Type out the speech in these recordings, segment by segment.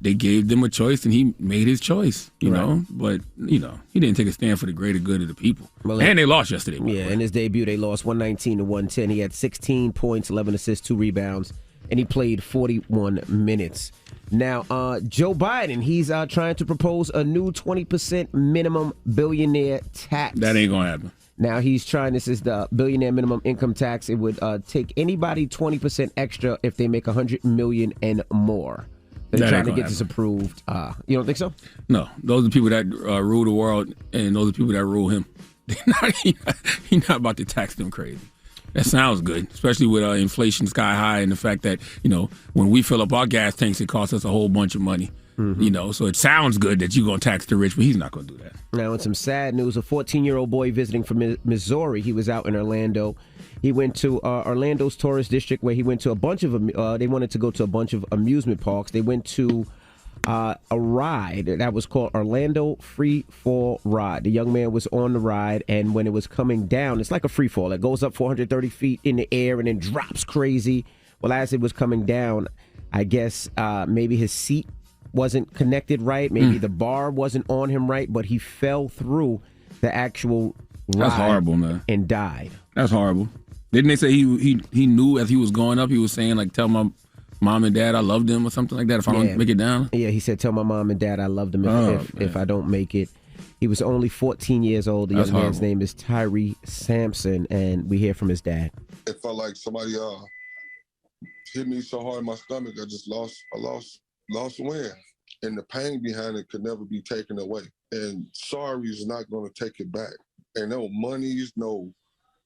they gave them a choice, and he made his choice, you know. But, he didn't take a stand for the greater good of the people. Well, and they lost yesterday. Yeah, in his debut, they lost 119-110. He had 16 points, 11 assists, 2 rebounds, and he played 41 minutes. Now, Joe Biden, he's trying to propose a new 20% minimum billionaire tax. That ain't going to happen. Now, this is the billionaire minimum income tax. It would take anybody 20% extra if they make $100 million and more. They're trying to get this approved. You don't think so? No. Those are people that rule the world, and those are people that rule him. He's not about to tax them crazy. That sounds good, especially with inflation sky high and the fact that, when we fill up our gas tanks, it costs us a whole bunch of money. Mm-hmm. So it sounds good that you're going to tax the rich, but he's not going to do that. Now, in some sad news, a 14-year-old boy visiting from Missouri, he was out in Orlando. He went to Orlando's tourist district where he went to a bunch of, they wanted to go to a bunch of amusement parks. They went to a ride that was called Orlando Free Fall Ride. The young man was on the ride, and when it was coming down, it's like a free fall. It goes up 430 feet in the air and then drops crazy. Well, as it was coming down, I guess maybe his seat wasn't connected right. Maybe the bar wasn't on him right, but he fell through the actual ride. That's horrible, man. And died. That's horrible. Didn't they say he knew as he was going up, he was saying, like, tell my mom and dad I love them or something like that if I don't make it down? Yeah, he said, tell my mom and dad I love them if I don't make it. He was only 14 years old. The young man's name is Kyrie Sampson, and we hear from his dad. It felt like somebody hit me so hard in my stomach, I lost a win. And the pain behind it could never be taken away. And sorry is not going to take it back. And no monies,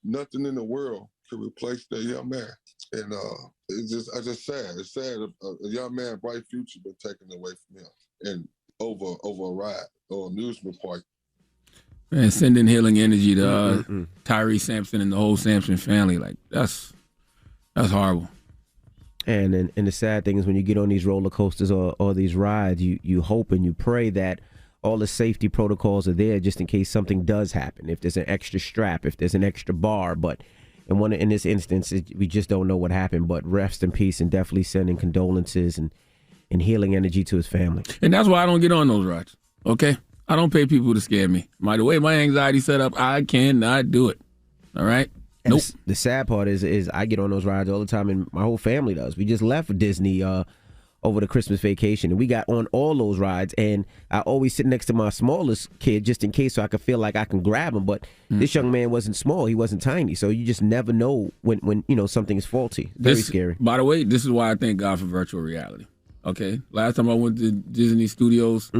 nothing in the world could replace that young man. And it's just sad. It's sad. A young man, bright future, been taken away from him, and over a ride or amusement park. Man, sending healing energy to Tyree Sampson and the whole Sampson family. Like that's horrible. And the sad thing is when you get on these roller coasters or these rides, you hope and you pray that all the safety protocols are there just in case something does happen. If there's an extra strap, if there's an extra bar, but in this instance, we just don't know what happened. But rest in peace, and definitely sending condolences and healing energy to his family. And that's why I don't get on those rides. Okay, I don't pay people to scare me. The way my anxiety set up, I cannot do it. All right. And nope. The sad part is I get on those rides all the time, and my whole family does. We just left Disney over the Christmas vacation, and we got on all those rides, and I always sit next to my smallest kid just in case so I could feel like I can grab him. But this young man wasn't small. He wasn't tiny. So you just never know when something is faulty. Very scary. By the way, this is why I thank God for virtual reality. Okay? Last time I went to Disney Studios,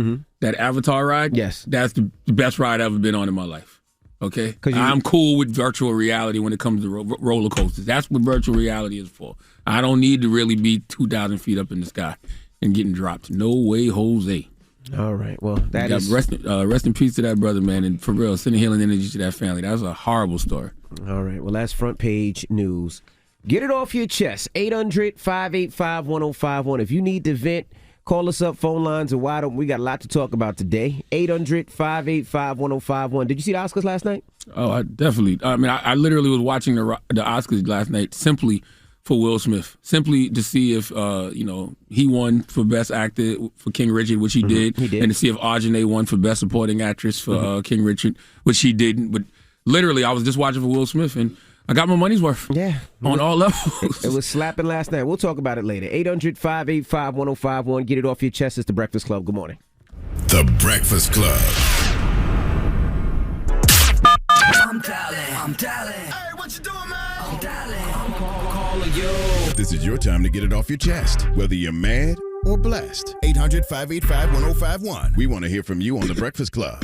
that Avatar ride, yes, that's the best ride I've ever been on in my life. Okay? I'm cool with virtual reality when it comes to roller coasters. That's what virtual reality is for. I don't need to really be 2,000 feet up in the sky and getting dropped. No way, Jose. All right. Well, that is... Rest in peace to that brother, man. And for real, sending healing energy to that family. That was a horrible story. All right. Well, that's front page news. Get it off your chest. 800-585-1051. If you need to vent, call us up. Phone lines are wide open. We got a lot to talk about today. 800-585-1051. Did you see the Oscars last night? Oh, I definitely. I literally was watching the Oscars last night simply for Will Smith, simply to see if he won for Best Actor for King Richard, which he did, and to see if Audrey won for Best Supporting Actress for King Richard, which he didn't. But literally, I was just watching for Will Smith, and I got my money's worth. Yeah. On all levels. It was slapping last night. We'll talk about it later. 800-585-1051. Get it off your chest. It's The Breakfast Club. Good morning. The Breakfast Club. I'm dialing. Hey, what you doing, man? I'm dialing. I'm calling you. This is your time to get it off your chest, whether you're mad or blessed. 800-585-1051. We want to hear from you on The Breakfast Club.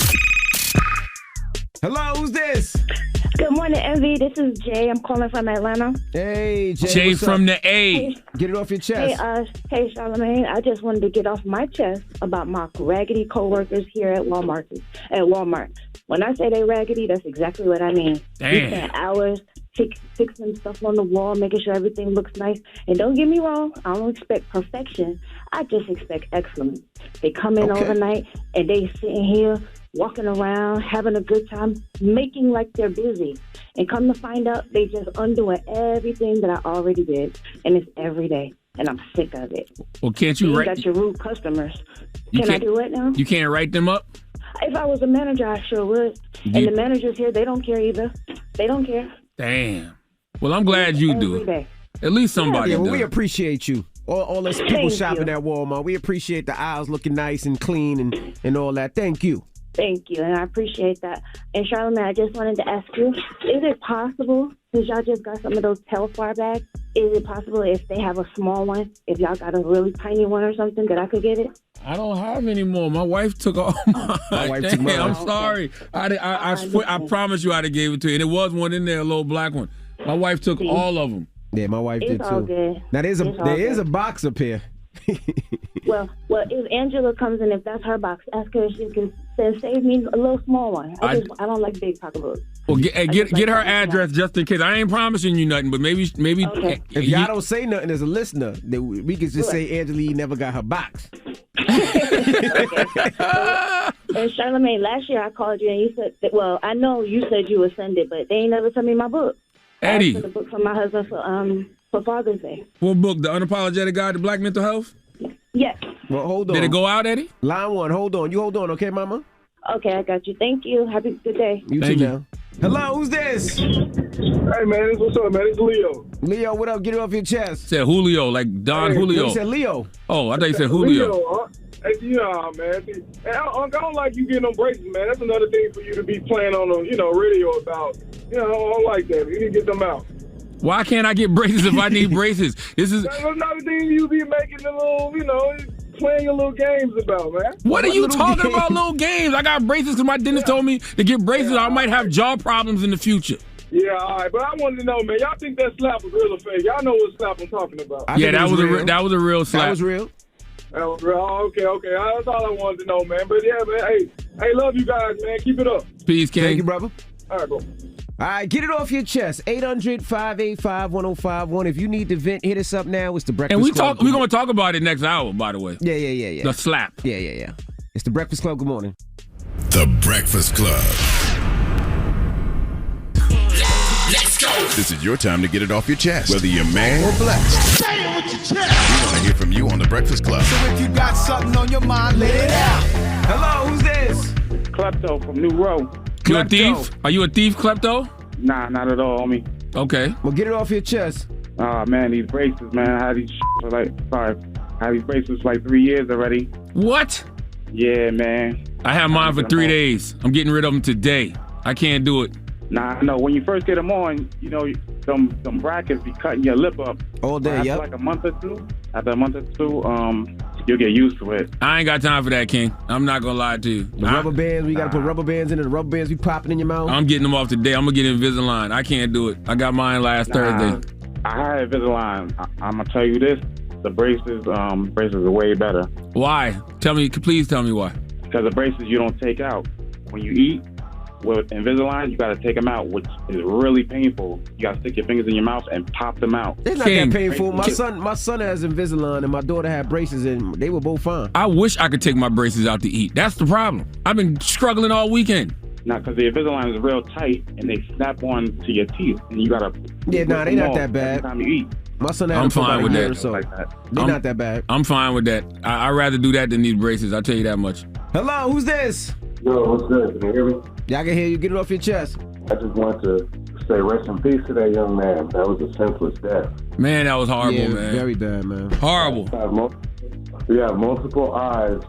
Hello, who's this? Good morning, Envy. This is Jay. I'm calling from Atlanta. Hey, Jay. Jay from the A. Hey. Get it off your chest. Hey, Charlamagne. I just wanted to get off my chest about my raggedy coworkers here at Walmart. When I say they raggedy, that's exactly what I mean. Damn. We spend hours fixing stuff on the wall, making sure everything looks nice. And don't get me wrong, I don't expect perfection. I just expect excellence. They come in overnight and they sitting here walking around, having a good time, making like they're busy. And come to find out, they just undoing everything that I already did. And it's every day. and I'm sick of it. Well, can't you You write? got your rude customers. You Can I can't- do it now? You can't write them up? If I was a manager, I sure would. And the managers here, they don't care either. They don't care. Damn. Well, I'm glad you do Every it. day. At least somebody Yeah, well, does. we appreciate you. All those people Thank shopping you. at Walmart. We appreciate the aisles looking nice and clean and all that. Thank you. Thank you, and I appreciate that. And Charlamagne, I just wanted to ask you, is it possible, since y'all just got some of those Telfar bags, is it possible if they have a small one, if y'all got a really tiny one or something, that I could get it? I don't have any more. My wife took all mine. My wife took mine. I'm sorry. I promise you I'd have gave it to you. And there was one in there, a little black one. My wife took all of them. Yeah, my wife It's did all too. good. Now there is It's all a box up here. Well, if Angela comes in, if that's her box, ask her if she can save me a little small one. I don't like big pocketbooks. Well, get her address just in case. I ain't promising you nothing, but maybe. Okay. If y'all don't say nothing as a listener, then we can just say Angela never got her box. And Charlamagne, last year I called you and you said, I know you said you would send it, but they ain't never sent me my book. Eddie. I asked for the book from my husband for Father's Day. What book? The Unapologetic Guide to Black Mental Health? Yes. Well, hold on. Did it go out, Eddie? Line one. Hold on. You hold on, okay, Mama? Okay, I got you. Thank you. Have a good day. You too now. Hello, who's this? Hey, man, what's up, man? It's Leo. Leo, what up? Get it off your chest. Said Julio, like Don Julio. You said Leo. Oh, I thought you said Julio. Leo, huh? Hey, man. See, I don't like you getting them braces, man. That's another thing for you to be playing on the, radio about. I don't like that. You need to get them out. Why can't I get braces if I need braces? This is. That's another thing you be making a little, playing your little games about, man. What are you talking about, little games? I got braces because my dentist told me to get braces. I might have jaw problems in the future. Yeah, all right, but I wanted to know, man. Y'all think that slap was real or fake? Y'all know what slap I'm talking about. Yeah, that was a real slap. That was real. That was real. Oh, okay. That's all I wanted to know, man. But yeah, man. Hey, love you guys, man. Keep it up. Peace, King. Thank you, brother. All right, bro. All right, get it off your chest. 800-585-1051. If you need to vent, hit us up now. It's the Breakfast Club. We're going to talk about it next hour, by the way. Yeah. The slap. Yeah. It's the Breakfast Club. Good morning. The Breakfast Club. Let's go. This is your time to get it off your chest, whether you're mad or blessed. Say it with your chest. We want to hear from you on the Breakfast Club. So if you got something on your mind, let it out. Hello, who's this? Klepto from New Row. You a thief? Are you a thief, Klepto? Nah, not at all, homie. Okay. Well, get it off your chest. Man, these braces, man. I had these braces for like 3 years already. What? Yeah, man. I had mine for 3 days. I'm getting rid of them today. I can't do it. Nah, no. When you first get them on, some brackets be cutting your lip up. All day, after like a month or two, you'll get used to it. I ain't got time for that, King. I'm not gonna lie to you. The rubber bands, we gotta put rubber bands in it. The rubber bands be popping in your mouth. I'm getting them off today. I'm gonna get Invisalign. I can't do it. I got mine last Thursday. I had Invisalign. I'm gonna tell you this: the braces are way better. Why? Please tell me why. Because the braces you don't take out when you eat. With Invisalign, you got to take them out, which is really painful. You got to stick your fingers in your mouth and pop them out. It's not that painful. My son has Invisalign, and my daughter had braces, and they were both fine. I wish I could take my braces out to eat. That's the problem. I've been struggling all weekend. Nah, because the Invisalign is real tight, and they snap on to your teeth, and you got to... Yeah, they not that bad. Every time you eat. My son had them for about a year or so. They're not that bad. I'm fine with that. I'd rather do that than these braces. I'll tell you that much. Hello, who's this? Yo, what's good? Can you hear me? Yeah, I can hear you. Get it off your chest. I just want to say rest in peace to that young man. That was a senseless death. Man, that was horrible, yeah, man. Very bad, man. Horrible. We have multiple eyes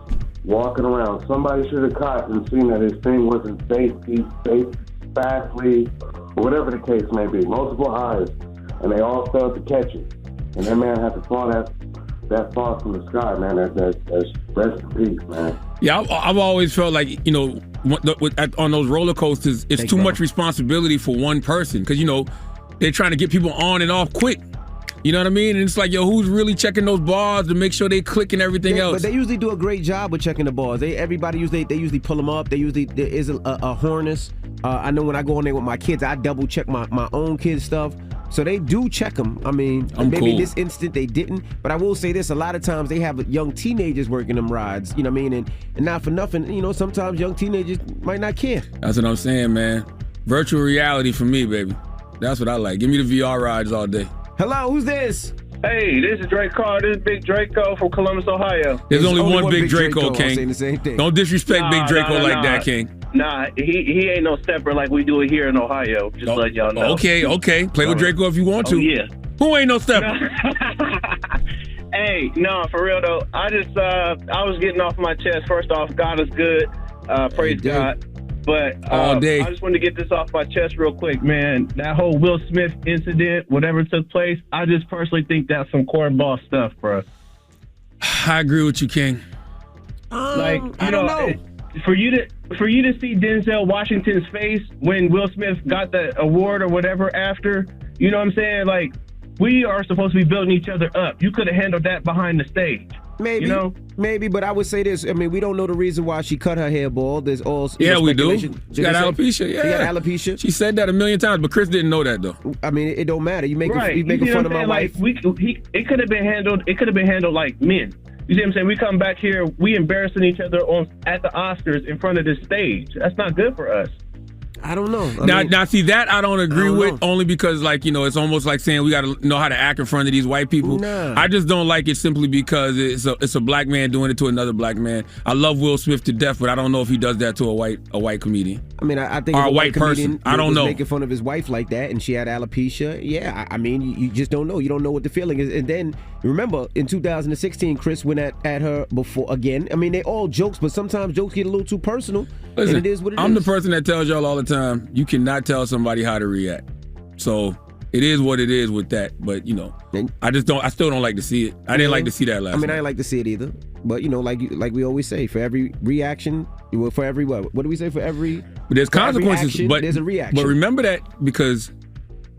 walking around. Somebody should have caught and seen that his thing wasn't safe, fastly, whatever the case may be. Multiple eyes, and they all failed to catch it. And that man had to fall that fall from the sky, man. That's rest in peace, man. Yeah, I've always felt like, on those roller coasters, it's too much responsibility for one person. Because, they're trying to get people on and off quick. You know what I mean? And it's like, who's really checking those bars to make sure they click and everything else? But they usually do a great job with checking the bars. Everybody usually pull them up. There is a harness. I know when I go in there with my kids, I double check my own kids' stuff. So they do check them. I mean, maybe cool. in this instant they didn't. But I will say this, a lot of times they have young teenagers working them rides. You know what I mean? And not for nothing, sometimes young teenagers might not care. That's what I'm saying, man. Virtual reality for me, baby. That's what I like. Give me the VR rides all day. Hello, who's this? Hey, this is Drake Carr. This is Big Draco from Columbus, Ohio. There's only one Big Draco, King. Saying the same thing. Don't disrespect Big Draco like that, King. Nah, he ain't no stepper like we do it here in Ohio. Just let y'all know. Okay. Play with Draco if you want to. Oh, yeah. Who ain't no stepper? Hey, no, for real though. I was getting off my chest. First off, God is good. Praise God. But all day. I just wanted to get this off my chest real quick, man. That whole Will Smith incident, whatever took place, I just personally think that's some cornball stuff, bro. I agree with you, King. I don't know. For you to see Denzel Washington's face when Will Smith got the award or whatever after, you know what I'm saying? Like, we are supposed to be building each other up. You could have handled that behind the stage. Maybe, but I would say this. I mean, we don't know the reason why she cut her hair bald. There's all we do. She got alopecia. Yeah, she got alopecia. She said that a million times, but Chris didn't know that though. I mean, it don't matter. You making fun of my wife. Like, it could have been handled. It could have been handled like men. You see what I'm saying? We come back here, we embarrassing each other at the Oscars in front of this stage. That's not good for us. I don't know. Now, see that I don't agree with, only because, like, you know, it's almost like saying we got to know how to act in front of these white people. Nah. I just don't like it simply because it's a black man doing it to another black man. I love Will Smith to death, but I don't know if he does that to a white comedian. I mean, I think or a white person. I don't know. Making fun of his wife like that, and she had alopecia. Yeah, I mean, you just don't know. You don't know what the feeling is. And then remember, in 2016, Chris went at her before again. I mean, they all jokes, but sometimes jokes get a little too personal. Listen, and it is what it is. I'm the person that tells y'all all the time, you cannot tell somebody how to react. So it is what it is with that. But, you know, I still don't like to see it. I didn't like to see that last I mean, night. I didn't like to see it either. But, you know, like we always say, for every reaction, for every what do we say? For every But there's consequences. action, but there's a reaction. But remember that, because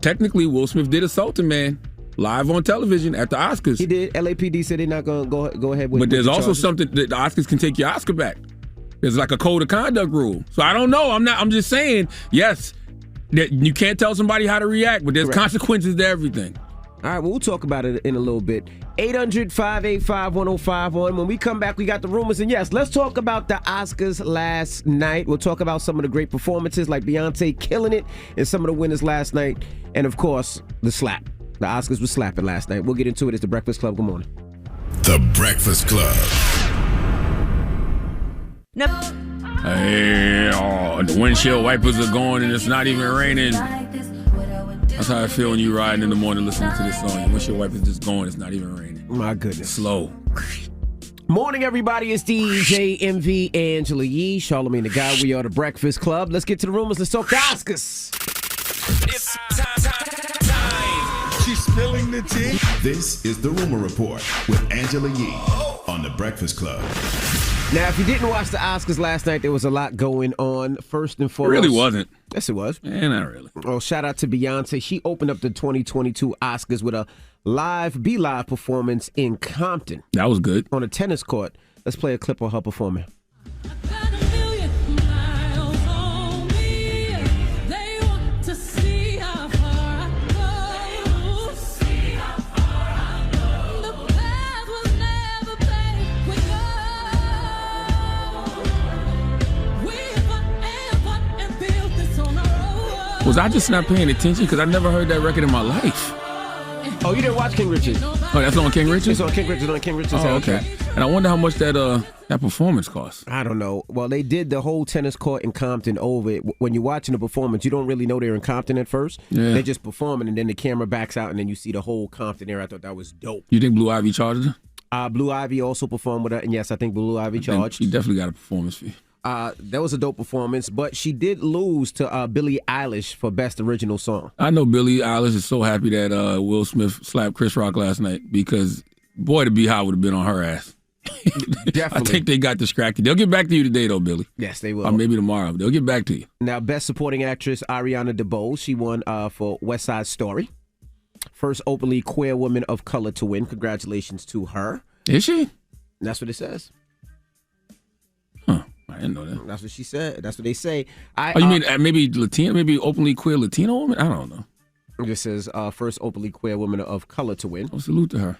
technically Will Smith did assault a man live on television at the Oscars. He did. LAPD said they're not going to go ahead with it. But there's also charges. something that the Oscars can take your Oscar back. There's like a code of conduct rule. So I don't know. I'm just saying, yes, that you can't tell somebody how to react, but there's consequences to everything. All right, well, we'll talk about it in a little bit. 800-585-1051. When we come back, we got the rumors. And yes, let's talk about the Oscars last night. We'll talk about some of the great performances like Beyonce killing it and some of the winners last night. And, of course, the slap. The Oscars was slapping last night. We'll get into it. It's The Breakfast Club. Good morning. The Breakfast Club. Hey, the windshield wipers are going and it's not even raining. That's how I feel when you riding in the morning listening to this song. Your windshield wipers just going, it's not even raining. My goodness. Slow. Morning, everybody. It's DJ MV, Angela Yee, Charlamagne the Guy. We are The Breakfast Club. Let's get to the rumors. Let's talk the Oscars. It's time. She's spilling the tea. This is the Rumor Report with Angela Yee on The Breakfast Club. Now, if you didn't watch the Oscars last night, there was a lot going on. First and foremost. It really wasn't. Yes, it was. Not really. Oh, shout out to Beyonce. She opened up the 2022 Oscars with a live performance in Compton. That was good. On a tennis court. Let's play a clip of her performing. Was I just not paying attention? Because I never heard that record in my life. Oh, you didn't watch King Richard? Oh, that's on King Richard? It's on King Richard. On King Richard's okay. And I wonder how much that performance cost. I don't know. Well, they did the whole tennis court in Compton over it. When you're watching the performance, you don't really know they're in Compton at first. Yeah. They're just performing, and then the camera backs out, and then you see the whole Compton area. I thought that was dope. You think Blue Ivy charged her? Blue Ivy also performed with her, and yes, I think Blue Ivy charged. She definitely got a performance fee. That was a dope performance, but she did lose to Billie Eilish for Best Original Song. I know Billie Eilish is so happy that Will Smith slapped Chris Rock last night because, boy, the Beehive would have been on her ass. Definitely. I think they got distracted. They'll get back to you today, though, Billy. Yes, they will. Or maybe tomorrow. They'll get back to you. Now, Best Supporting Actress, Ariana DeBose. She won for West Side Story. First openly queer woman of color to win. Congratulations to her. Is she? That's what it says. I didn't know that. That's what she said. That's what they say. You mean maybe Latino, maybe openly queer Latino woman? I don't know. This says first openly queer woman of color to win. Well, salute to her.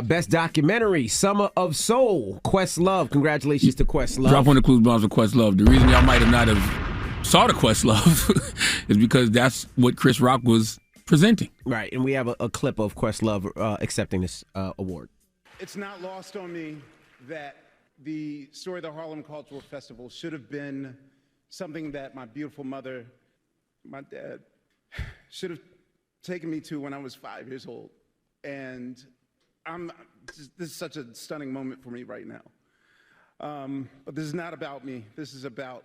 Best documentary, Summer of Soul, Questlove. Congratulations to Questlove. Drop on the clues bombs with Questlove. The reason y'all might have not have saw the Questlove is because that's what Chris Rock was presenting. Right, and we have a clip of Questlove accepting this award. It's not lost on me that the story of the Harlem Cultural Festival should have been something that my beautiful mother, my dad, should have taken me to when I was 5 years old. And this is such a stunning moment for me right now. But this is not about me. This is about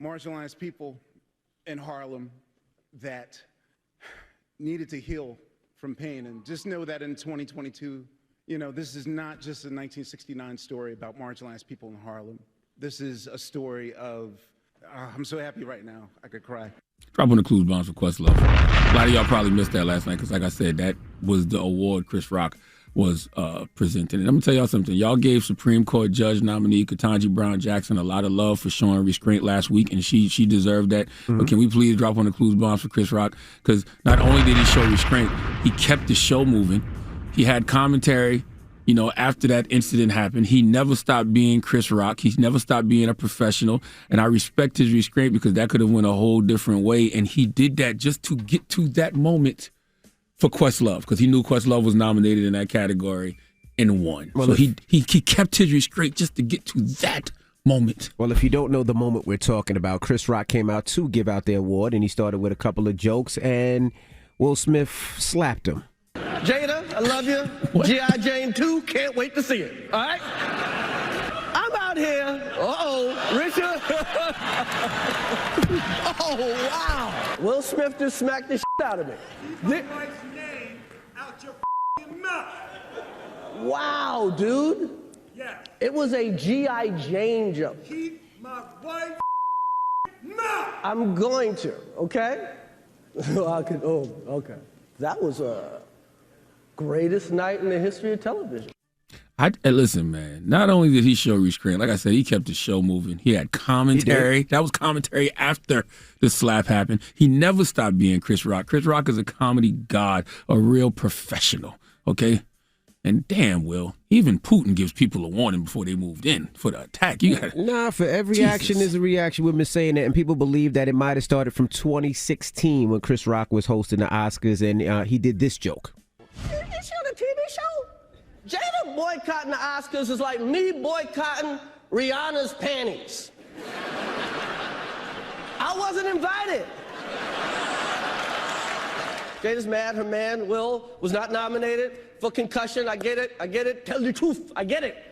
marginalized people in Harlem that needed to heal from pain. And just know that in 2022, this is not just a 1969 story about marginalized people in Harlem. This is a story of, I'm so happy right now, I could cry. Drop on the clues bombs for Questlove. A lot of y'all probably missed that last night because, like I said, that was the award Chris Rock was presenting. And I'm going to tell y'all something. Y'all gave Supreme Court Judge nominee Ketanji Brown Jackson a lot of love for showing restraint last week, and she deserved that. Mm-hmm. But can we please drop on the clues bombs for Chris Rock? Because not only did he show restraint, he kept the show moving. He had commentary. After that incident happened, he never stopped being Chris Rock. He never stopped being a professional. And I respect his restraint because that could have went a whole different way. And he did that just to get to that moment for Questlove because he knew Questlove was nominated in that category and won. Well, so he kept his restraint just to get to that moment. Well, if you don't know the moment we're talking about, Chris Rock came out to give out the award, and he started with a couple of jokes, and Will Smith slapped him. Jada, I love you. G.I. Jane 2, can't wait to see it. All right? I'm out here. Richard. Oh, wow. Will Smith just smacked the shit out of me. Keep my wife's name out your mouth. Wow, dude. Yeah. It was a G.I. Jane joke. Keep my wife's mouth. I'm going to, okay? Okay. That was a greatest night in the history of television. Listen, man, not only did he show restraint, like I said, he kept the show moving. He had commentary. That was commentary after the slap happened. He never stopped being Chris Rock. Chris Rock is a comedy god, a real professional, okay? And damn, Will, even Putin gives people a warning before they moved in for the attack. For every action there's a reaction. We've been saying that, and people believe that it might have started from 2016 when Chris Rock was hosting the Oscars, and he did this joke. Is she on a TV show? Jada boycotting the Oscars is like me boycotting Rihanna's panties. I wasn't invited. Jada's mad her man, Will, was not nominated for concussion. I get it. Tell the truth. I get it.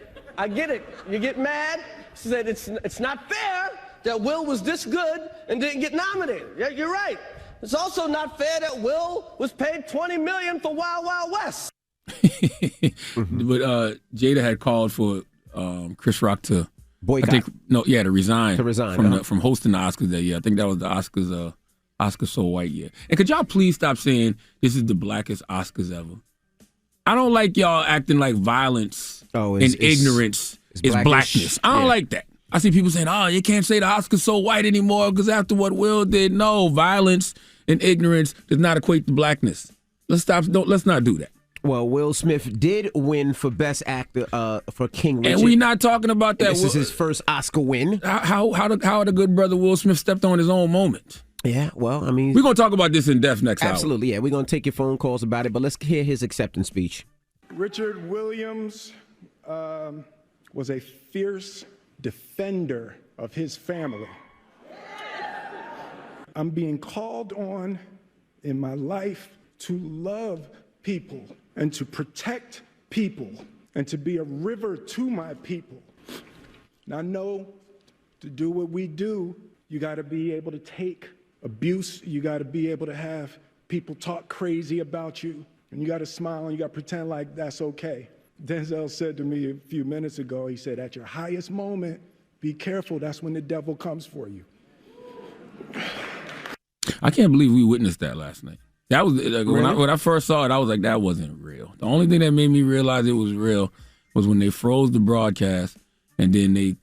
You get mad? She said it's not fair that Will was this good and didn't get nominated. Yeah, you're right. It's also not fair that Will was paid $20 million for Wild Wild West. But Jada had called for Chris Rock to boycott. To resign. From hosting the Oscars that year. I think that was the Oscars So White year. And could y'all please stop saying this is the blackest Oscars ever? I don't like y'all acting like violence and ignorance is blackness. I don't like that. I see people saying, you can't say the Oscars so white anymore because after what Will did. No, violence and ignorance does not equate to blackness. Let's not do that. Well, Will Smith did win for Best Actor for King Richard. And we're not talking about that. This is his first Oscar win. How the good brother Will Smith stepped on his own moment. Yeah, well, I mean... We're going to talk about this in depth next hour. Absolutely, yeah. We're going to take your phone calls about it, but let's hear his acceptance speech. Richard Williams was a fierce defender of his family. I'm being called on in my life to love people and to protect people and to be a river to my people. Now, I know to do what we do, you got to be able to take abuse. You got to be able to have people talk crazy about you. And you got to smile and you got to pretend like that's okay. Denzel said to me a few minutes ago, he said, at your highest moment, be careful. That's when the devil comes for you. I can't believe we witnessed that last night. That was when I first saw it, I was like, that wasn't real. The only thing that made me realize it was real was when they froze the broadcast and then they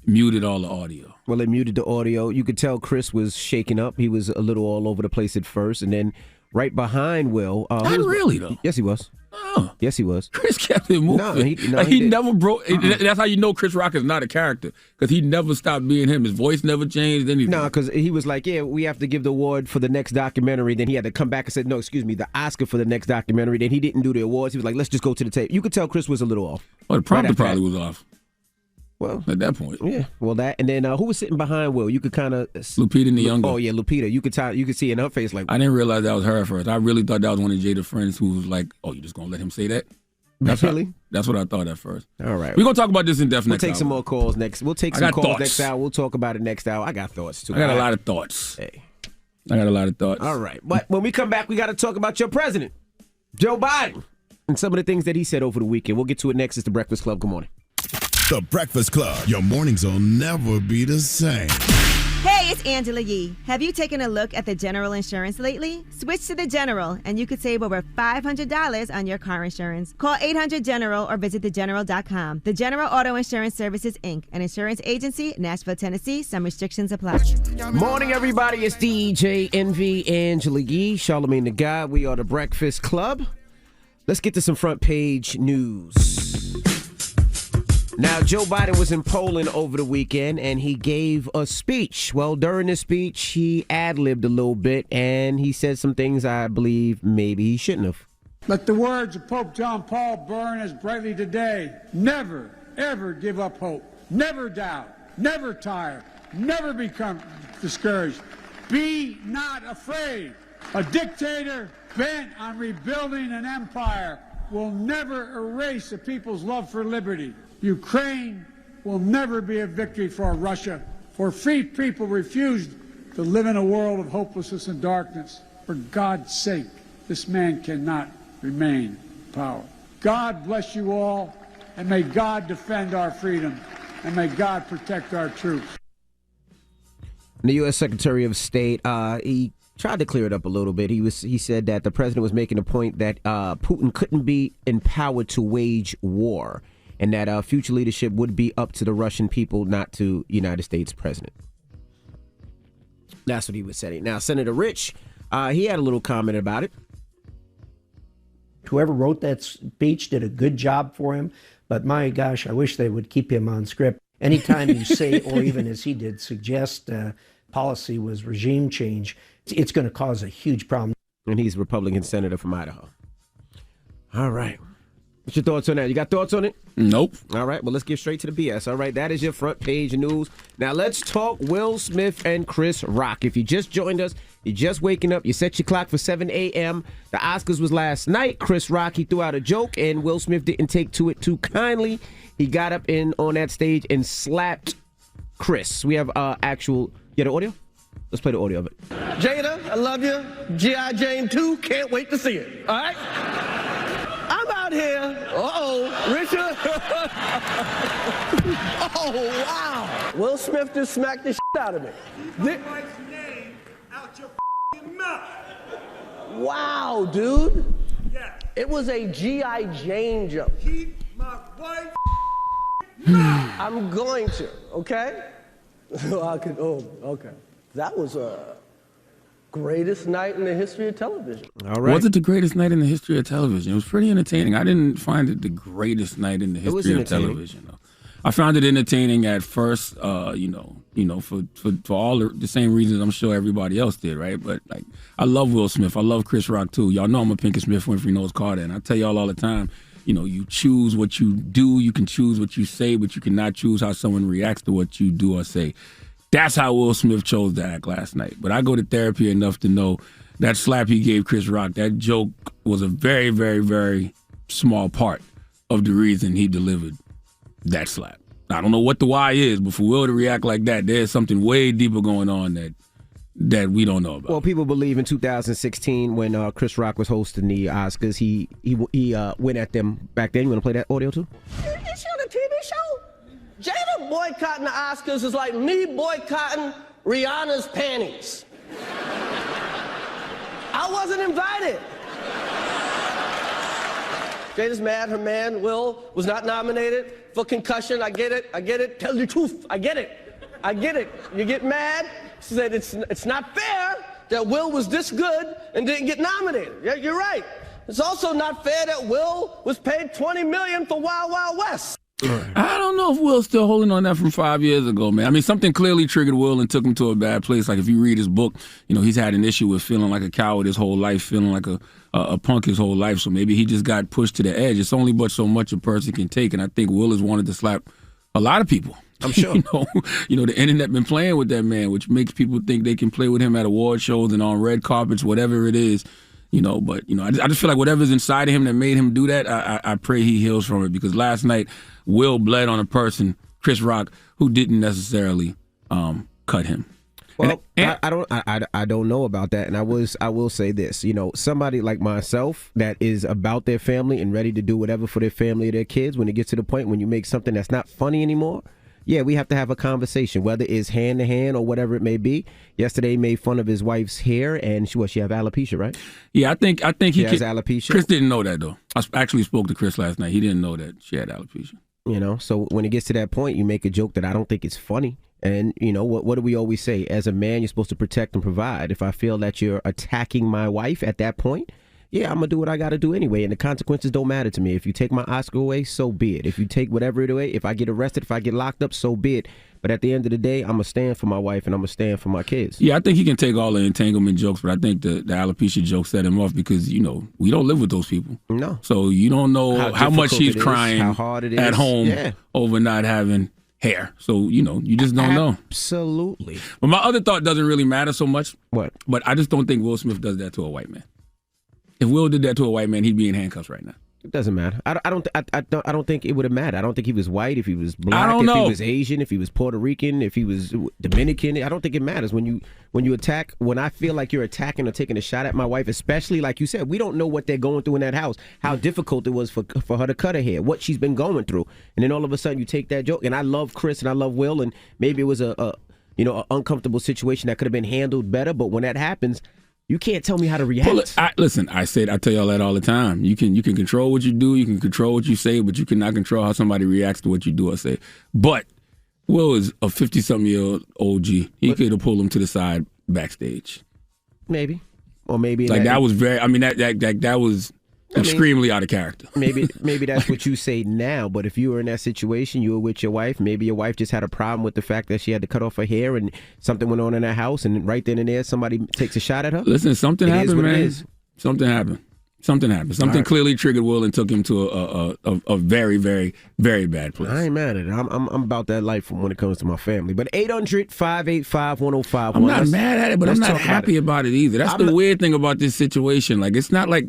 muted all the audio. Well, they muted the audio. You could tell Chris was shaking up. He was a little all over the place at first, and then right behind Will. Not really, though. Yes, he was. Yes, he was. Chris kept it moving. He never broke. That's how you know Chris Rock is not a character, because he never stopped being him. His voice never changed. Anything. No, because he was like, yeah, we have to give the award for the next documentary. Then he had to come back and said, no, excuse me, the Oscar for the next documentary. Then he didn't do the awards. He was like, let's just go to the tape. You could tell Chris was a little off. Well, the prompter probably was off. Well, at that point, yeah. Well, that, and then who was sitting behind Will? You could kind of Lupita Nyong'o. Oh yeah, Lupita. You could see in her face like. I didn't realize that was her at first. I really thought that was one of Jada's friends who was like, "Oh, you just gonna let him say that?" That's what I thought at first. All right, we're gonna talk about this in depth. We'll take some more calls next. We'll take some calls next hour. We'll talk about it next hour. I got thoughts too. I got a lot of thoughts. Hey, I got a lot of thoughts. All right, but when we come back, we got to talk about your president, Joe Biden, and some of the things that he said over the weekend. We'll get to it next. It's the Breakfast Club. Good morning. The Breakfast Club. Your mornings will never be the same. Hey, it's Angela Yee. Have you taken a look at the General Insurance lately? Switch to the General, and you could save over $500 on your car insurance. Call 800-GENERAL or visit thegeneral.com. The General Auto Insurance Services, Inc., an insurance agency, Nashville, Tennessee. Some restrictions apply. Morning, everybody. It's DJ Envy, Angela Yee, Charlamagne the God. We are the Breakfast Club. Let's get to some front page news. Now, Joe Biden was in Poland over the weekend, and he gave a speech. Well, during the speech, he ad-libbed a little bit, and he said some things I believe maybe he shouldn't have. Let the words of Pope John Paul burn as brightly today. Never, ever give up hope. Never doubt. Never tire. Never become discouraged. Be not afraid. A dictator bent on rebuilding an empire will never erase a people's love for liberty. Ukraine will never be a victory for Russia, for free people refused to live in a world of hopelessness and darkness. For God's sake, this man cannot remain in power. God bless you all, and may God defend our freedom, and may God protect our troops. The U.S. Secretary of State, he tried to clear it up a little bit. He said that the president was making a point that Putin couldn't be empowered to wage war, and that future leadership would be up to the Russian people, not to United States president. That's what he was saying. Now, Senator Rich, he had a little comment about it. Whoever wrote that speech did a good job for him, but my gosh, I wish they would keep him on script. Anytime you say, or even as he did, suggest policy was regime change, it's going to cause a huge problem. And he's a Republican senator from Idaho. All right. What's your thoughts on that? You got thoughts on it? Nope. All right, well, let's get straight to the BS. All right, that is your front page news. Now, let's talk Will Smith and Chris Rock. If you just joined us, you're just waking up, you set your clock for 7 a.m. The Oscars was last night. Chris Rock, he threw out a joke, and Will Smith didn't take to it too kindly. He got up on that stage and slapped Chris. We have actual, the audio? Let's play the audio of it. Jada, I love you. G.I. Jane 2, can't wait to see it. All right? I'm out here. Richard. Oh, wow. Will Smith just smacked the shit out of me. Keep my wife's name out your mouth. Wow, dude. Yes. It was a G.I. Jane joke. Keep my wife I'm going to, okay? Okay. That was a greatest night in the history of television. All right. Was it the greatest night in the history of television? It was pretty entertaining. I didn't find it the greatest night in the history of television, though. I found it entertaining at first, for all the same reasons I'm sure everybody else did, right? But like, I love Will Smith. I love Chris Rock too. Y'all know I'm a Pinkett Smith Winfrey Knows Carter, and I tell y'all all the time, you choose what you do, you can choose what you say, but you cannot choose how someone reacts to what you do or say. That's how Will Smith chose to act last night. But I go to therapy enough to know that slap he gave Chris Rock, that joke was a very, very, very small part of the reason he delivered that slap. I don't know what the why is, but for Will to react like that, there's something way deeper going on that we don't know about. Well, people believe in 2016 when Chris Rock was hosting the Oscars, he went at them back then. You want to play that audio too? Is she on a TV show? Jada boycotting the Oscars is like me boycotting Rihanna's panties. I wasn't invited. Jada's mad her man, Will, was not nominated for concussion. I get it. Tell the truth. I get it. You get mad? She said it's not fair that Will was this good and didn't get nominated. Yeah, you're right. It's also not fair that Will was paid $20 million for Wild Wild West. I don't know if Will's still holding on that from 5 years ago, man. I mean, something clearly triggered Will and took him to a bad place. Like, if you read his book, he's had an issue with feeling like a coward his whole life, feeling like a punk his whole life. So maybe he just got pushed to the edge. It's only but so much a person can take, and I think Will has wanted to slap a lot of people. I'm sure. The internet been playing with that man, which makes people think they can play with him at award shows and on red carpets, whatever it is. I just feel like whatever's inside of him that made him do that, I pray he heals from it, because last night Will bled on a person, Chris Rock, who didn't necessarily cut him. Well, I don't know about that, and I will say this. Somebody like myself that is about their family and ready to do whatever for their family or their kids, when it gets to the point when you make something that's not funny anymore, yeah, we have to have a conversation, whether it's hand to hand or whatever it may be. Yesterday, he made fun of his wife's hair, and she have alopecia, right? Yeah, I think he has alopecia. Chris didn't know that, though. I actually spoke to Chris last night. He didn't know that she had alopecia. So when it gets to that point, you make a joke that I don't think is funny. And, what do we always say? As a man, you're supposed to protect and provide. If I feel that you're attacking my wife at that point, yeah, I'm going to do what I got to do anyway. And the consequences don't matter to me. If you take my Oscar away, so be it. If you take whatever it away, if I get arrested, if I get locked up, so be it. But at the end of the day, I'm going to stand for my wife and I'm going to stand for my kids. Yeah, I think he can take all the entanglement jokes, but I think the alopecia joke set him off because, we don't live with those people. No. So you don't know how much she's crying how hard it is at home over not having hair. So, you just don't know. Absolutely. But my other thought doesn't really matter so much. What? But I just don't think Will Smith does that to a white man. If Will did that to a white man, he'd be in handcuffs right now. It doesn't matter. I don't think it would have mattered. I don't think he was white, if he was black, if he was Asian, if he was Puerto Rican, if he was Dominican. I don't think it matters when you attack. When I feel like you're attacking or taking a shot at my wife, especially like you said, we don't know what they're going through in that house. How difficult it was for her to cut her hair, what she's been going through, and then all of a sudden you take that joke. And I love Chris and I love Will, and maybe it was an uncomfortable situation that could have been handled better. But when that happens, you can't tell me how to react. Listen, I tell y'all that all the time. You can control what you do, you can control what you say, but you cannot control how somebody reacts to what you do or say. But Will is a 50-something-year-old OG. He could have pulled him to the side backstage. Maybe. Or maybe that was very. I mean, that was extremely out of character. Maybe that's what you say now, but if you were in that situation, you were with your wife, maybe your wife just had a problem with the fact that she had to cut off her hair and something went on in that house, and right then and there somebody takes a shot at her. Listen, something happened, man. Something happened. Something clearly triggered Will and took him to a very, very, very bad place. I ain't mad at it. I'm about that life when it comes to my family. But 800-585-1051. I'm not mad at it, but I'm not happy about it either. That's the weird thing about this situation. Like, it's not like,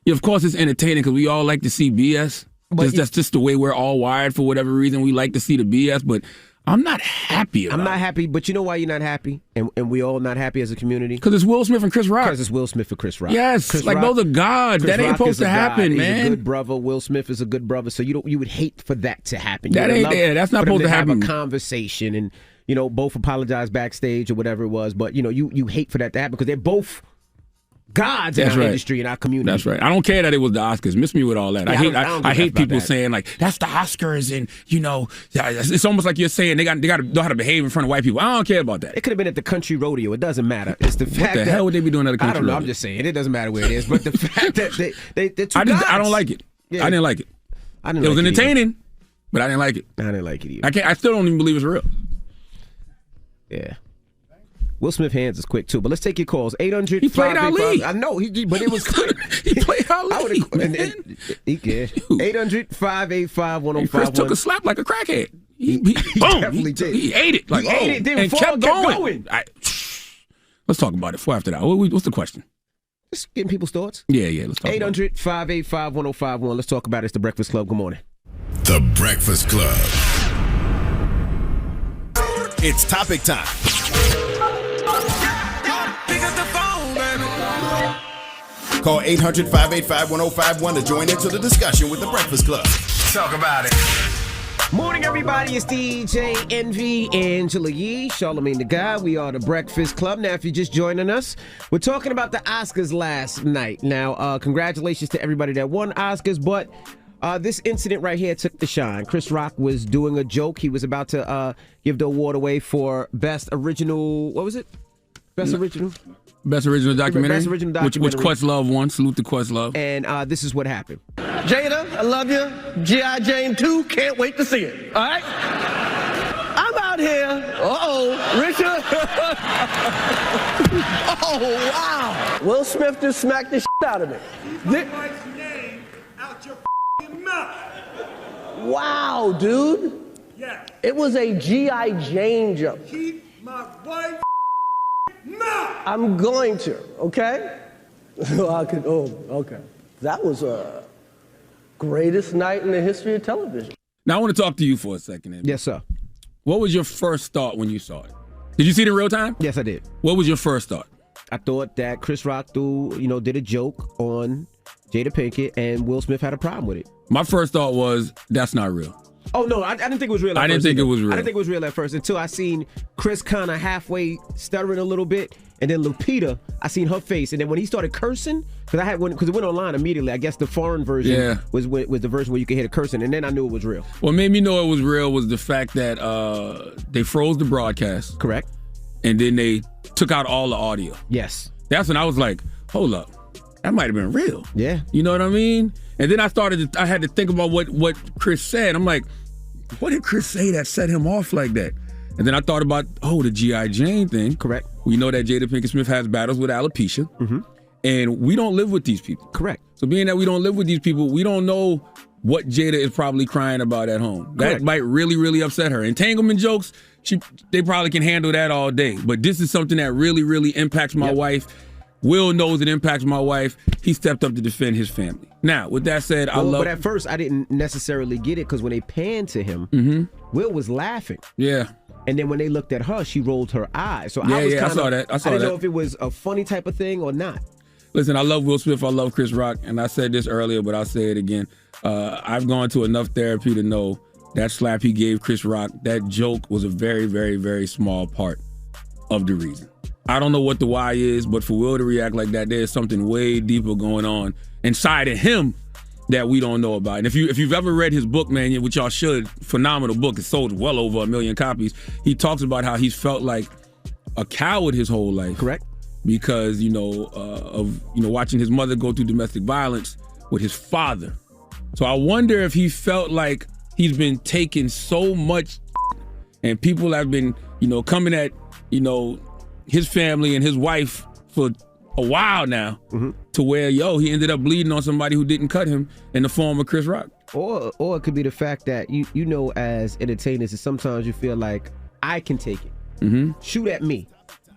of course it's entertaining because we all like to see BS. That's just the way we're all wired for whatever reason. We like to see the BS, but I'm not happy about it. I'm not happy, but you know why you're not happy? And we all not happy as a community? Because it's Will Smith and Chris Rock. Because it's Will Smith and Chris Rock. Yes, Chris like Rock, those are gods. That ain't supposed to happen, man. He's a good brother. Will Smith is a good brother. So you would hate for that to happen. That ain't there. That's not supposed to happen. Have a conversation and both apologize backstage or whatever it was. But you hate for that to happen because they're both gods in our industry, in our community. That's right. I don't care that it was the Oscars. Miss me with all that. I hate people saying like that's the Oscars, and it's almost like you're saying they got to know how to behave in front of white people. I don't care about that. It could have been at the country rodeo. It doesn't matter. It's the fact what the hell would they be doing at a country rodeo? I don't know. I'm just saying it doesn't matter where it is. But the fact that they're two gods. I don't like it. Yeah. I didn't like it. It was entertaining, but I didn't like it. I didn't like it either. I still don't even believe it's real. Yeah. Will Smith hands is quick too, but let's take your calls. 800. He played Ali. I know, but it was quick. He played Ali. 800-585-1051. Chris took a slap like a crackhead. He definitely did. He ate it. He ate it, then and kept going. Let's talk about it. Before after that, what's the question? Just getting people's thoughts. Yeah. Let's talk. 800-585-1051. Let's talk about it. It's the Breakfast Club. Good morning. The Breakfast Club. It's topic time. Call 800-585-1051 to join into the discussion with the Breakfast Club. Talk about it. Morning, everybody. It's DJ Envy, Angela Yee, Charlamagne the Guy. We are the Breakfast Club. Now, if you're just joining us, we're talking about the Oscars last night. Now, congratulations to everybody that won Oscars, but this incident right here took the shine. Chris Rock was doing a joke. He was about to give the award away for Best Original, what was it? Best original. Best original documentary. Best original documentary. Which Questlove won. Salute to Questlove. And this is what happened. Jada, I love you. G.I. Jane 2, can't wait to see it. All right? I'm out here. Richard. Oh, wow. Will Smith just smacked the shit out of me. Keep my wife's name out your mouth. Wow, dude. Yeah. It was a G.I. Jane joke. Keep my wife's mouth. I'm going to, okay? Okay. That was a greatest night in the history of television. Now I want to talk to you for a second, Andy. Yes, sir. What was your first thought when you saw it? Did you see it in real time? Yes, I did. What was your first thought? I thought that Chris Rock did a joke on Jada Pinkett, and Will Smith had a problem with it. My first thought was, that's not real. Oh, no, I didn't think it was real at first. I didn't think it was real. I didn't think it was real at first until I seen Chris kind of halfway stuttering a little bit, and then Lupita, I seen her face, and then when he started cursing, because it went online immediately. I guess the foreign version was the version where you could hear the cursing, and then I knew it was real. What made me know it was real was the fact that they froze the broadcast. Correct. And then they took out all the audio. Yes. That's when I was like, hold up, that might have been real. Yeah. You know what I mean? And then I had to think about what Chris said. I'm like, what did Chris say that set him off like that? And then I thought about, the G.I. Jane thing. Correct. We know that Jada Pinkett Smith has battles with alopecia. Mm-hmm. And we don't live with these people. Correct. So being that we don't live with these people, we don't know what Jada is probably crying about at home. That might really, really upset her. Entanglement jokes, they probably can handle that all day. But this is something that really, really impacts my wife. Will knows it impacts my wife. He stepped up to defend his family. Now, with that said, But at first, I didn't necessarily get it because when they panned to him, Will was laughing. Yeah. And then when they looked at her, she rolled her eyes. So I saw that. I didn't know if it was a funny type of thing or not. Listen, I love Will Smith. I love Chris Rock. And I said this earlier, but I'll say it again. I've gone to enough therapy to know that slap he gave Chris Rock, that joke was a very, very, very small part of the reason. I don't know what the why is, but for Will to react like that, there's something way deeper going on inside of him that we don't know about. And if you've ever read his book, man, which y'all should, phenomenal book, it's sold well over 1 million copies. He talks about how he's felt like a coward his whole life. Correct. Because, of watching his mother go through domestic violence with his father. So I wonder if he felt like he's been taking so much and people have been, coming at, his family and his wife for a while now, to where, he ended up bleeding on somebody who didn't cut him in the form of Chris Rock. Or it could be the fact that, as entertainers, that sometimes you feel like, I can take it. Mm-hmm. Shoot at me.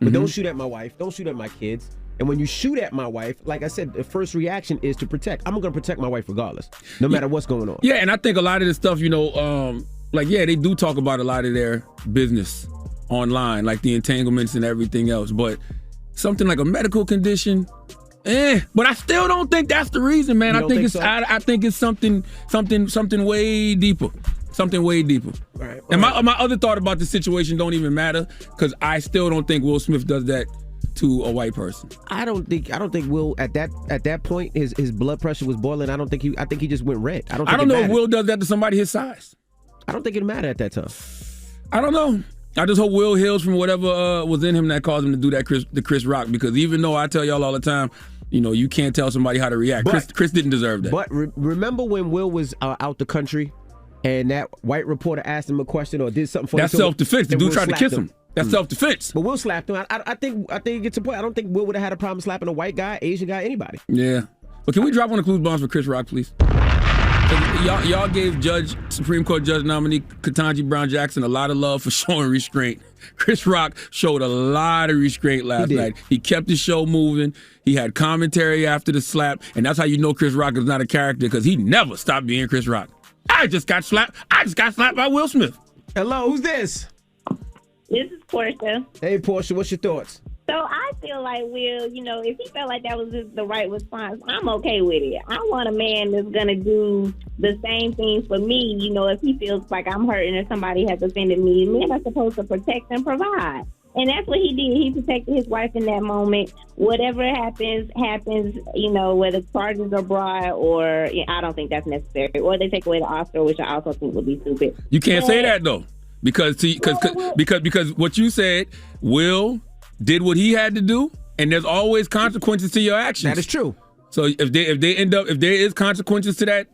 But don't shoot at my wife. Don't shoot at my kids. And when you shoot at my wife, like I said, the first reaction is to protect. I'm going to protect my wife regardless, no matter what's going on. Yeah, and I think a lot of this stuff, they do talk about a lot of their business online, like the entanglements and everything else. But something like a medical condition, but I still don't think that's the reason, man. I think it's something way deeper. Something way deeper. Right. And my other thought about the situation don't even matter, because I still don't think Will Smith does that to a white person. I don't think Will at that point his blood pressure was boiling. I think he just went red. I don't know if Will does that to somebody his size. I don't think it mattered at that time. I don't know. I just hope Will heals from whatever was in him that caused him to do that to Chris Rock, because even though I tell y'all all the time, you can't tell somebody how to react. But, Chris didn't deserve that. But remember when Will was out the country and that white reporter asked him a question or did something for him? That's self-defense. The dude tried to kiss him. That's self-defense. But Will slapped him. I think it gets a point. I don't think Will would have had a problem slapping a white guy, Asian guy, anybody. Yeah. But can we drop on the clues bombs for Chris Rock, please? Y'all gave Supreme Court Judge nominee Ketanji Brown Jackson a lot of love for showing restraint. Chris Rock showed a lot of restraint last night. He kept the show moving. He had commentary after the slap, and that's how you know Chris Rock is not a character, because he never stopped being Chris Rock. I just got slapped by Will Smith. Hello, who's this? This is Portia. Hey, Portia, what's your thoughts? So I feel like Will, if he felt like that was the right response, I'm okay with it. I want a man that's going to do the same thing for me. If he feels like I'm hurting or somebody has offended me, men are supposed to protect and provide. And that's what he did. He protected his wife in that moment. Whatever happens, whether charges are brought or I don't think that's necessary. Or they take away the Oscar, which I also think would be stupid. You can't say that, though. Because what you said, Will did what he had to do, and there's always consequences to your actions. That is true. So if there is consequences to that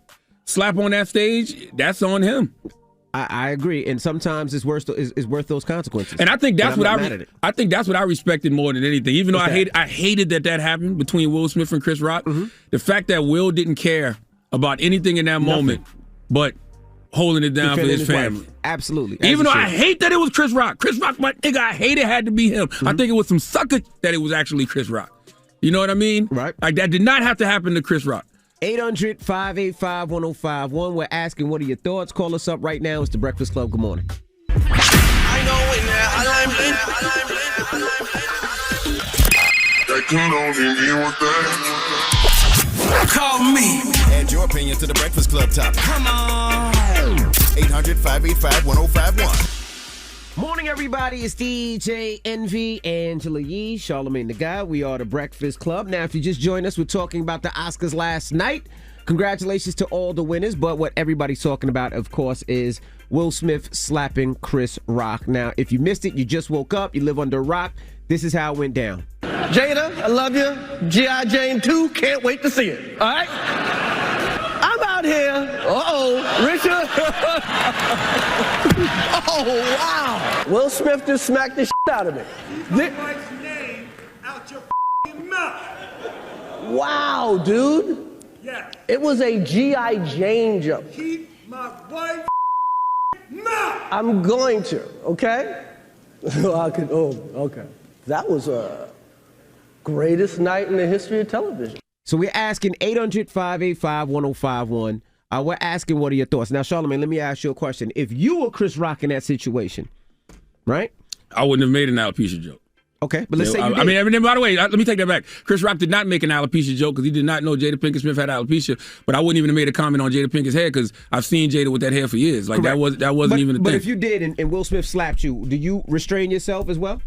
slap on that stage, that's on him. I agree, and sometimes it's worth those consequences. And I think that's what I think that's what I respected more than anything. Even though I hated that happened between Will Smith and Chris Rock. Mm-hmm. The fact that Will didn't care about anything in that moment, but holding it down for his family. Wife. Absolutely. Even though I hate that it was Chris Rock. Chris Rock, my nigga, I hate it had to be him. Mm-hmm. I think it was some sucker that it was actually Chris Rock. You know what I mean? Right. Like that did not have to happen to Chris Rock. 800-585-1051. We're asking, what are your thoughts? Call us up right now. It's The Breakfast Club. Good morning. Call me. Add your opinion to The Breakfast Club topic. Come on. 800-585-1051. Morning, everybody. It's DJ Envy, Angela Yee, Charlamagne the Guy. We are The Breakfast Club. Now, if you just joined us, we're talking about the Oscars last night. Congratulations to all the winners, but what everybody's talking about, of course, is Will Smith slapping Chris Rock. Now, if you missed it, you just woke up, you live under a rock, this is how it went down. Jada, I love you. G.I. Jane 2, can't wait to see it. All right? I'm out here. Richard. Oh, wow. Will Smith just smacked the shit out of me. Keep my wife's name out your mouth. Wow, dude. Yeah. It was a G.I. Jane joke. Keep my wife's mouth. I'm going to, okay? Okay. That was a greatest night in the history of television. So we're asking 800-585-1051. We're asking, what are your thoughts? Now, Charlamagne, let me ask you a question. If you were Chris Rock in that situation, right? I wouldn't have made an alopecia joke. Okay, but let's say you did. I mean, by the way, let me take that back. Chris Rock did not make an alopecia joke because he did not know Jada Pinkett Smith had alopecia. But I wouldn't even have made a comment on Jada Pinkett's hair because I've seen Jada with that hair for years. Like that wasn't even a thing. But if you did and Will Smith slapped you, do you restrain yourself as well?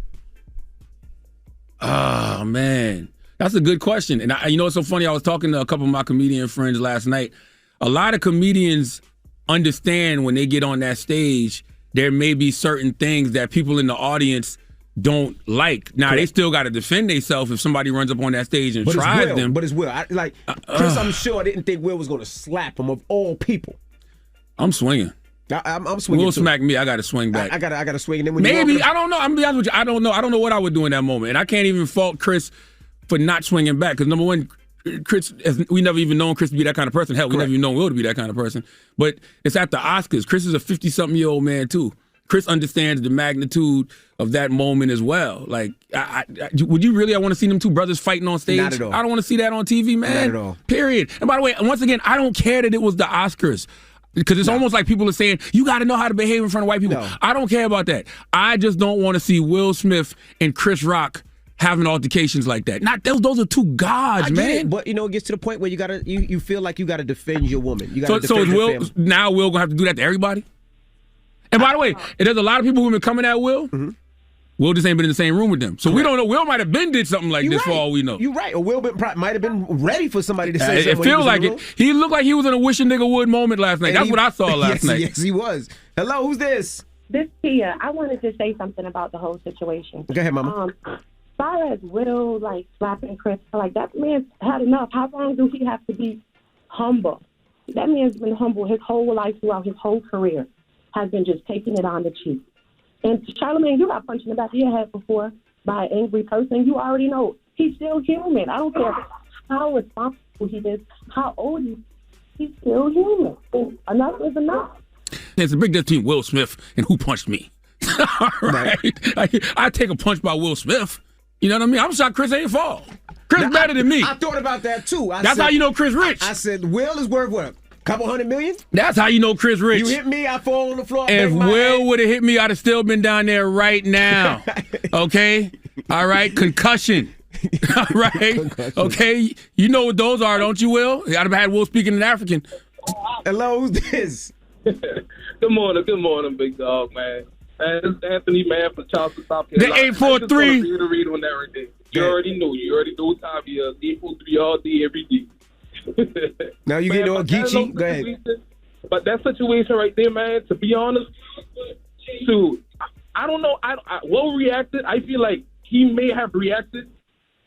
Oh man, that's a good question. And you know what's so funny? I was talking to a couple of my comedian friends last night. A lot of comedians understand when they get on that stage, there may be certain things that people in the audience don't like. Now, they still got to defend themselves if somebody runs up on that stage and tries them. But it's Will. Chris, I'm sure I didn't think Will was going to slap him of all people. I'm swinging. I'm swinging. Will too. smack me. I got to swing back. I got to swing. And then when maybe I don't know. I'm gonna be honest with you. I don't know. I don't know what I would do in that moment, and I can't even fault Chris for not swinging back because number one, Chris, we never even known Chris to be that kind of person. Hell, we never even known Will to be that kind of person. But it's at the Oscars. Chris is a 50-something-year-old man too. Chris understands the magnitude of that moment as well. Like, would you really? I want to see them two brothers fighting on stage. Not at all. I don't want to see that on TV, man. Not at all. Period. And by the way, once again, I don't care that it was the Oscars. Because it's almost like people are saying, you got to know how to behave in front of white people. No. I don't care about that. I just don't want to see Will Smith and Chris Rock having altercations like that. Not those are two gods, man. But it gets to the point where you feel like you gotta defend your woman. You so is Will now Will gonna have to do that to everybody? And by the way, there's a lot of people who've been coming at Will. Mm-hmm. Will just ain't been in the same room with them. So we don't know. Will might have been did something like this for all we know. You're right. Or Will might have been ready for somebody to say something. It feels like it. He looked like he was in a wish a nigga would moment last night. That's what I saw last night. Yes, he was. Hello, who's this? This Tia. I wanted to say something about the whole situation. Go ahead, Mama. As far as Will, slapping Chris, that man's had enough. How long do he have to be humble? That man's been humble his whole life throughout his whole career. Has been just taking it on the cheek. And Charlamagne, you got punched in the back of your head before by an angry person. You already know he's still human. I don't care how responsible he is, how old he is. He's still human. And enough is enough. There's a big difference between Will Smith and who punched me. All right. I take a punch by Will Smith. You know what I mean? I'm shocked Chris ain't fall. Chris better than me. I thought about that too. That's how you know Chris rich. I said Will is worth what? Couple $100 million? That's how you know Chris rich. You hit me, I fall on the floor. If Will would have hit me, I'd have still been down there right now. Okay? All right? Concussion. All right? Concussion. Okay? You know what those are, don't you, Will? I'd have had Will speaking in African. Hello, who's this? Good morning, big dog, man. This is Anthony, man, from Charleston, South Carolina. The 843. Read on everything. You already know. You already know what time it is. 843 all day, every day. Now you get on Geechee. Go ahead. But that situation right there, man, to be honest, dude, I don't know. Will reacted. I feel like he may have reacted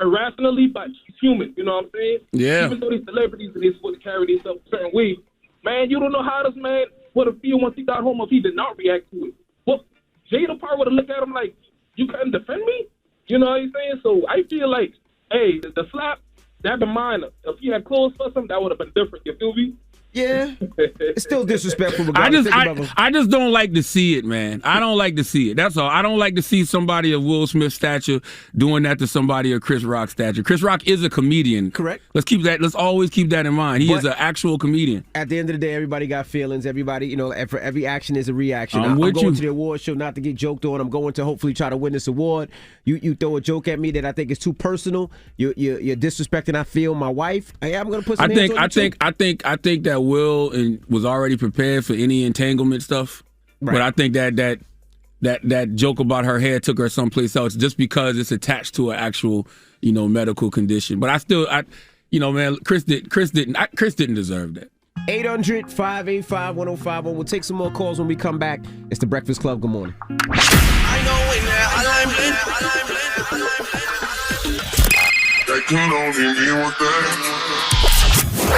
irrationally, but he's human. You know what I'm saying? Yeah. Even though these celebrities and they're supposed to carry themselves a certain way, man, you don't know how this man would have feel once he got home if he did not react to it. Well, Jada Park would have looked at him like, you couldn't defend me? You know what I'm saying? So I feel like, hey, the slap, that'd been minor. If he had clothes for something, that would have been different. You feel me? Yeah. It's still disrespectful. I just don't like to see it, man. I don't like to see it. That's all. I don't like to see somebody of Will Smith's stature doing that to somebody of Chris Rock's stature. Chris Rock is a comedian. Correct. Let's always keep that in mind. He is an actual comedian. At the end of the day, everybody got feelings. Everybody, you know, for every action is a reaction. I'm going you. to the award show not to get joked on. I'm going to hopefully try to win this award. You throw a joke at me that I think is too personal. You're disrespecting, I feel, my wife. I'm going to put some hands on you I think that Will was already prepared for any entanglement stuff. Right. But I think that joke about her hair took her someplace else just because it's attached to an actual, you know, medical condition. But man, Chris didn't deserve that. 800-585-1051. We'll take some more calls when we come back. It's the Breakfast Club. Good morning.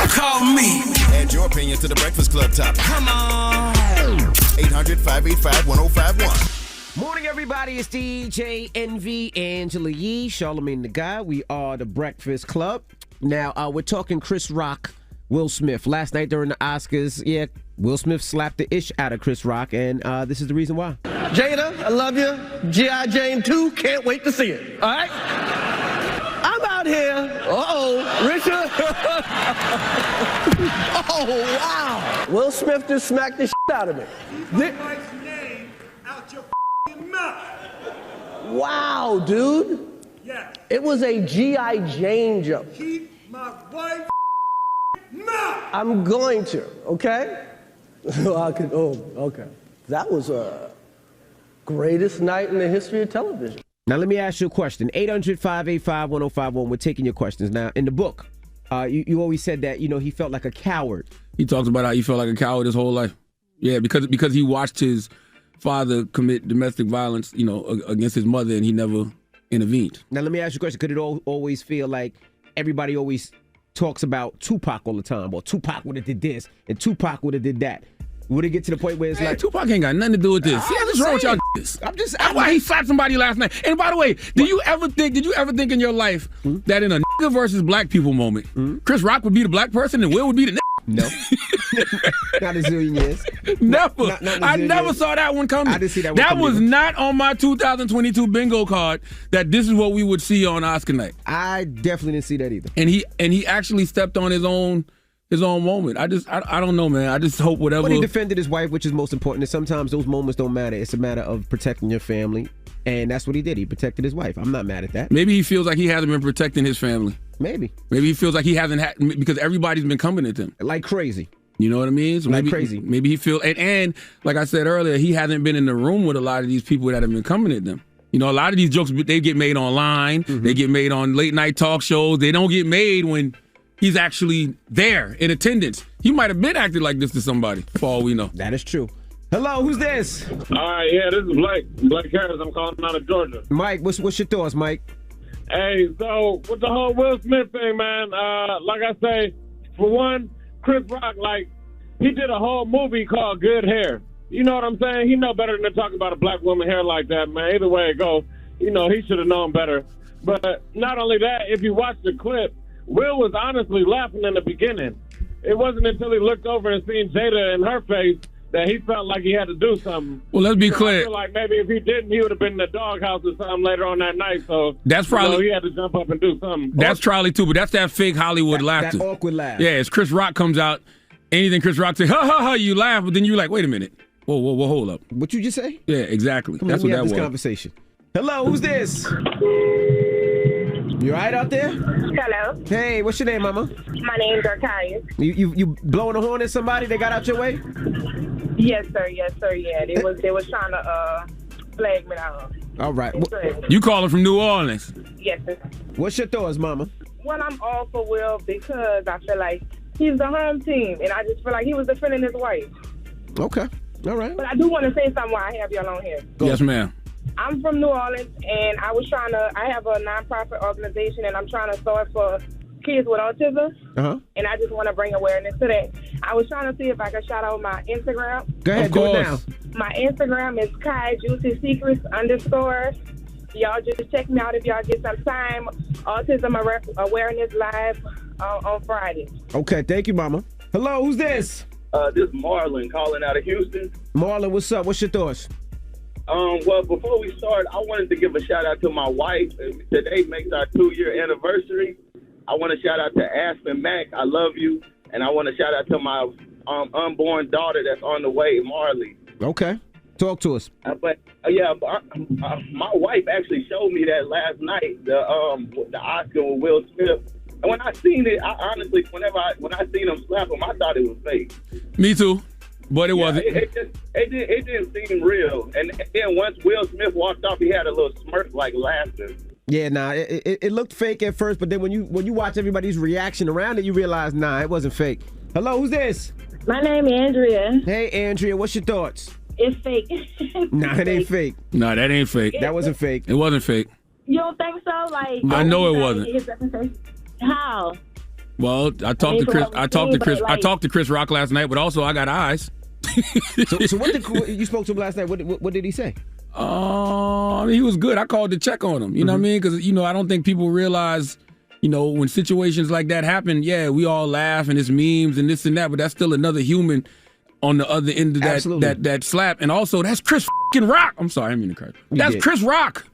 Call me. Add your opinion to the Breakfast Club topic. Come on. 800-585-1051. Morning, everybody. It's DJ Envy, Angela Yee, Charlamagne the Guy. We are the Breakfast Club. Now, we're talking Chris Rock, Will Smith. Last night during the Oscars, Will Smith slapped the ish out of Chris Rock, and this is the reason why. Jada, I love you. G.I. Jane 2, can't wait to see it. All right? I'm out here. Richard. Oh, wow. Will Smith just smacked the shit out of me. Keep my wife's name out your mouth. Wow, dude. Yeah. It was a G.I. Jane joke. Keep my wife's mouth. I'm going to, okay? Okay. That was a greatest night in the history of television. Now, let me ask you a question. 800-585-1051. We're taking your questions. Now, in the book, you always said that, you know, he felt like a coward. He talks about how he felt like a coward his whole life. Yeah, because he watched his father commit domestic violence, you know, against his mother, and he never intervened. Now, let me ask you a question. Could it always feel like everybody always talks about Tupac all the time, or Tupac would have did this, and Tupac would have did that? Would it get to the point where it's like Tupac ain't got nothing to do with this? See, what's wrong with y'all? That's why he slapped somebody last night. And by the way, did you ever think in your life that in a nigga versus black people moment, Chris Rock would be the black person and Will would be the nigga? No. Not a zillion years. Never. Not I never saw that one coming. I didn't see that one That coming was either. not on my 2022 bingo card that this is what we would see on Oscar night. I definitely didn't see that either. And he actually stepped on his own moment. I don't know, man. I just hope whatever. But he defended his wife, which is most important. And sometimes those moments don't matter. It's a matter of protecting your family. And that's what he did. He protected his wife. I'm not mad at that. Maybe he feels like he hasn't been protecting his family. Maybe he feels like he hasn't had, because everybody's been coming at him. Like crazy. You know what I mean? So like crazy. Maybe he feels, and like I said earlier, he hasn't been in the room with a lot of these people that have been coming at them. You know, a lot of these jokes, they get made online. They get made on late night talk shows. They don't get made when he's actually there in attendance. He might have been acting like this to somebody, for all we know. That is true. Hello, who's this? All right, this is Blake Harris. I'm calling out of Georgia. Mike, what's your thoughts, Mike? Hey, so with the whole Will Smith thing, man, like I say, for one, Chris Rock, he did a whole movie called Good Hair. You know what I'm saying? He know better than to talk about a black woman hair like that, man. Either way it goes, he should have known better. But not only that, if you watch the clip, Will was honestly laughing in the beginning. It wasn't until he looked over and seen Jada in her face that he felt like he had to do something. Well, let's be clear. I feel like maybe if he didn't, he would have been in the doghouse or something later on that night. So that's probably he had to jump up and do something. That's probably too, but that's that fake Hollywood laughter. That awkward laugh. Yeah, as Chris Rock comes out, anything Chris Rock say, ha ha ha, you laugh, but then you're like, wait a minute, whoa, hold up. What you just say? Yeah, exactly. That's what that was. Conversation. Hello, who's this? You all right out there? Hello. Hey, what's your name, mama? My name's Archias. You blowing a horn at somebody? They got out your way? Yes, sir. Yeah. They was trying to flag me down. All right. You calling from New Orleans? Yes, sir. What's your thoughts, mama? Well, I'm all for Will because I feel like he's the home team, and I just feel like he was defending his wife. Okay. All right. But I do want to say something while I have y'all on here. Yes, ma'am. I'm from New Orleans, and I have a nonprofit organization, and I'm trying to start for kids with autism, and I just want to bring awareness to that. I was trying to see if I could shout out my Instagram. Go ahead, do it now. My Instagram is KaiJuicySecrets_. Y'all just check me out if y'all get some time. Autism Awareness Live on Friday. Okay, thank you, Mama. Hello, who's this? This is Marlon calling out of Houston. Marlon, what's up? What's your thoughts? Well, before we start, I wanted to give a shout out to my wife. Today makes our 2-year anniversary. I want to shout out to Aspen Mack. I love you. And I want to shout out to my unborn daughter that's on the way, Marley. Okay. Talk to us. My wife actually showed me that last night, the Oscar with Will Smith. And when I seen it, I honestly, when I seen him slap him, I thought it was fake. Me too. But it wasn't. It didn't seem real. And then once Will Smith walked off, he had a little smirk like laughing. Yeah, it looked fake at first, but then when you watch everybody's reaction around it, you realize, it wasn't fake. Hello, who's this? My name is Andrea. Hey, Andrea, what's your thoughts? It's fake. Nah, it ain't fake. Nah, that ain't fake. That wasn't fake. It wasn't fake. You don't think so? Like I know it wasn't. How? Well, I talked to Chris Rock last night, but also I got eyes. So what did you spoke to him last night? What did he say? I mean, he was good. I called to check on him. You know what I mean? Because I don't think people realize, when situations like that happen. Yeah, we all laugh and it's memes and this and that, but that's still another human on the other end of that slap. And also, that's Chris fucking Rock. I'm sorry, I didn't mean to cry. That's Chris Rock.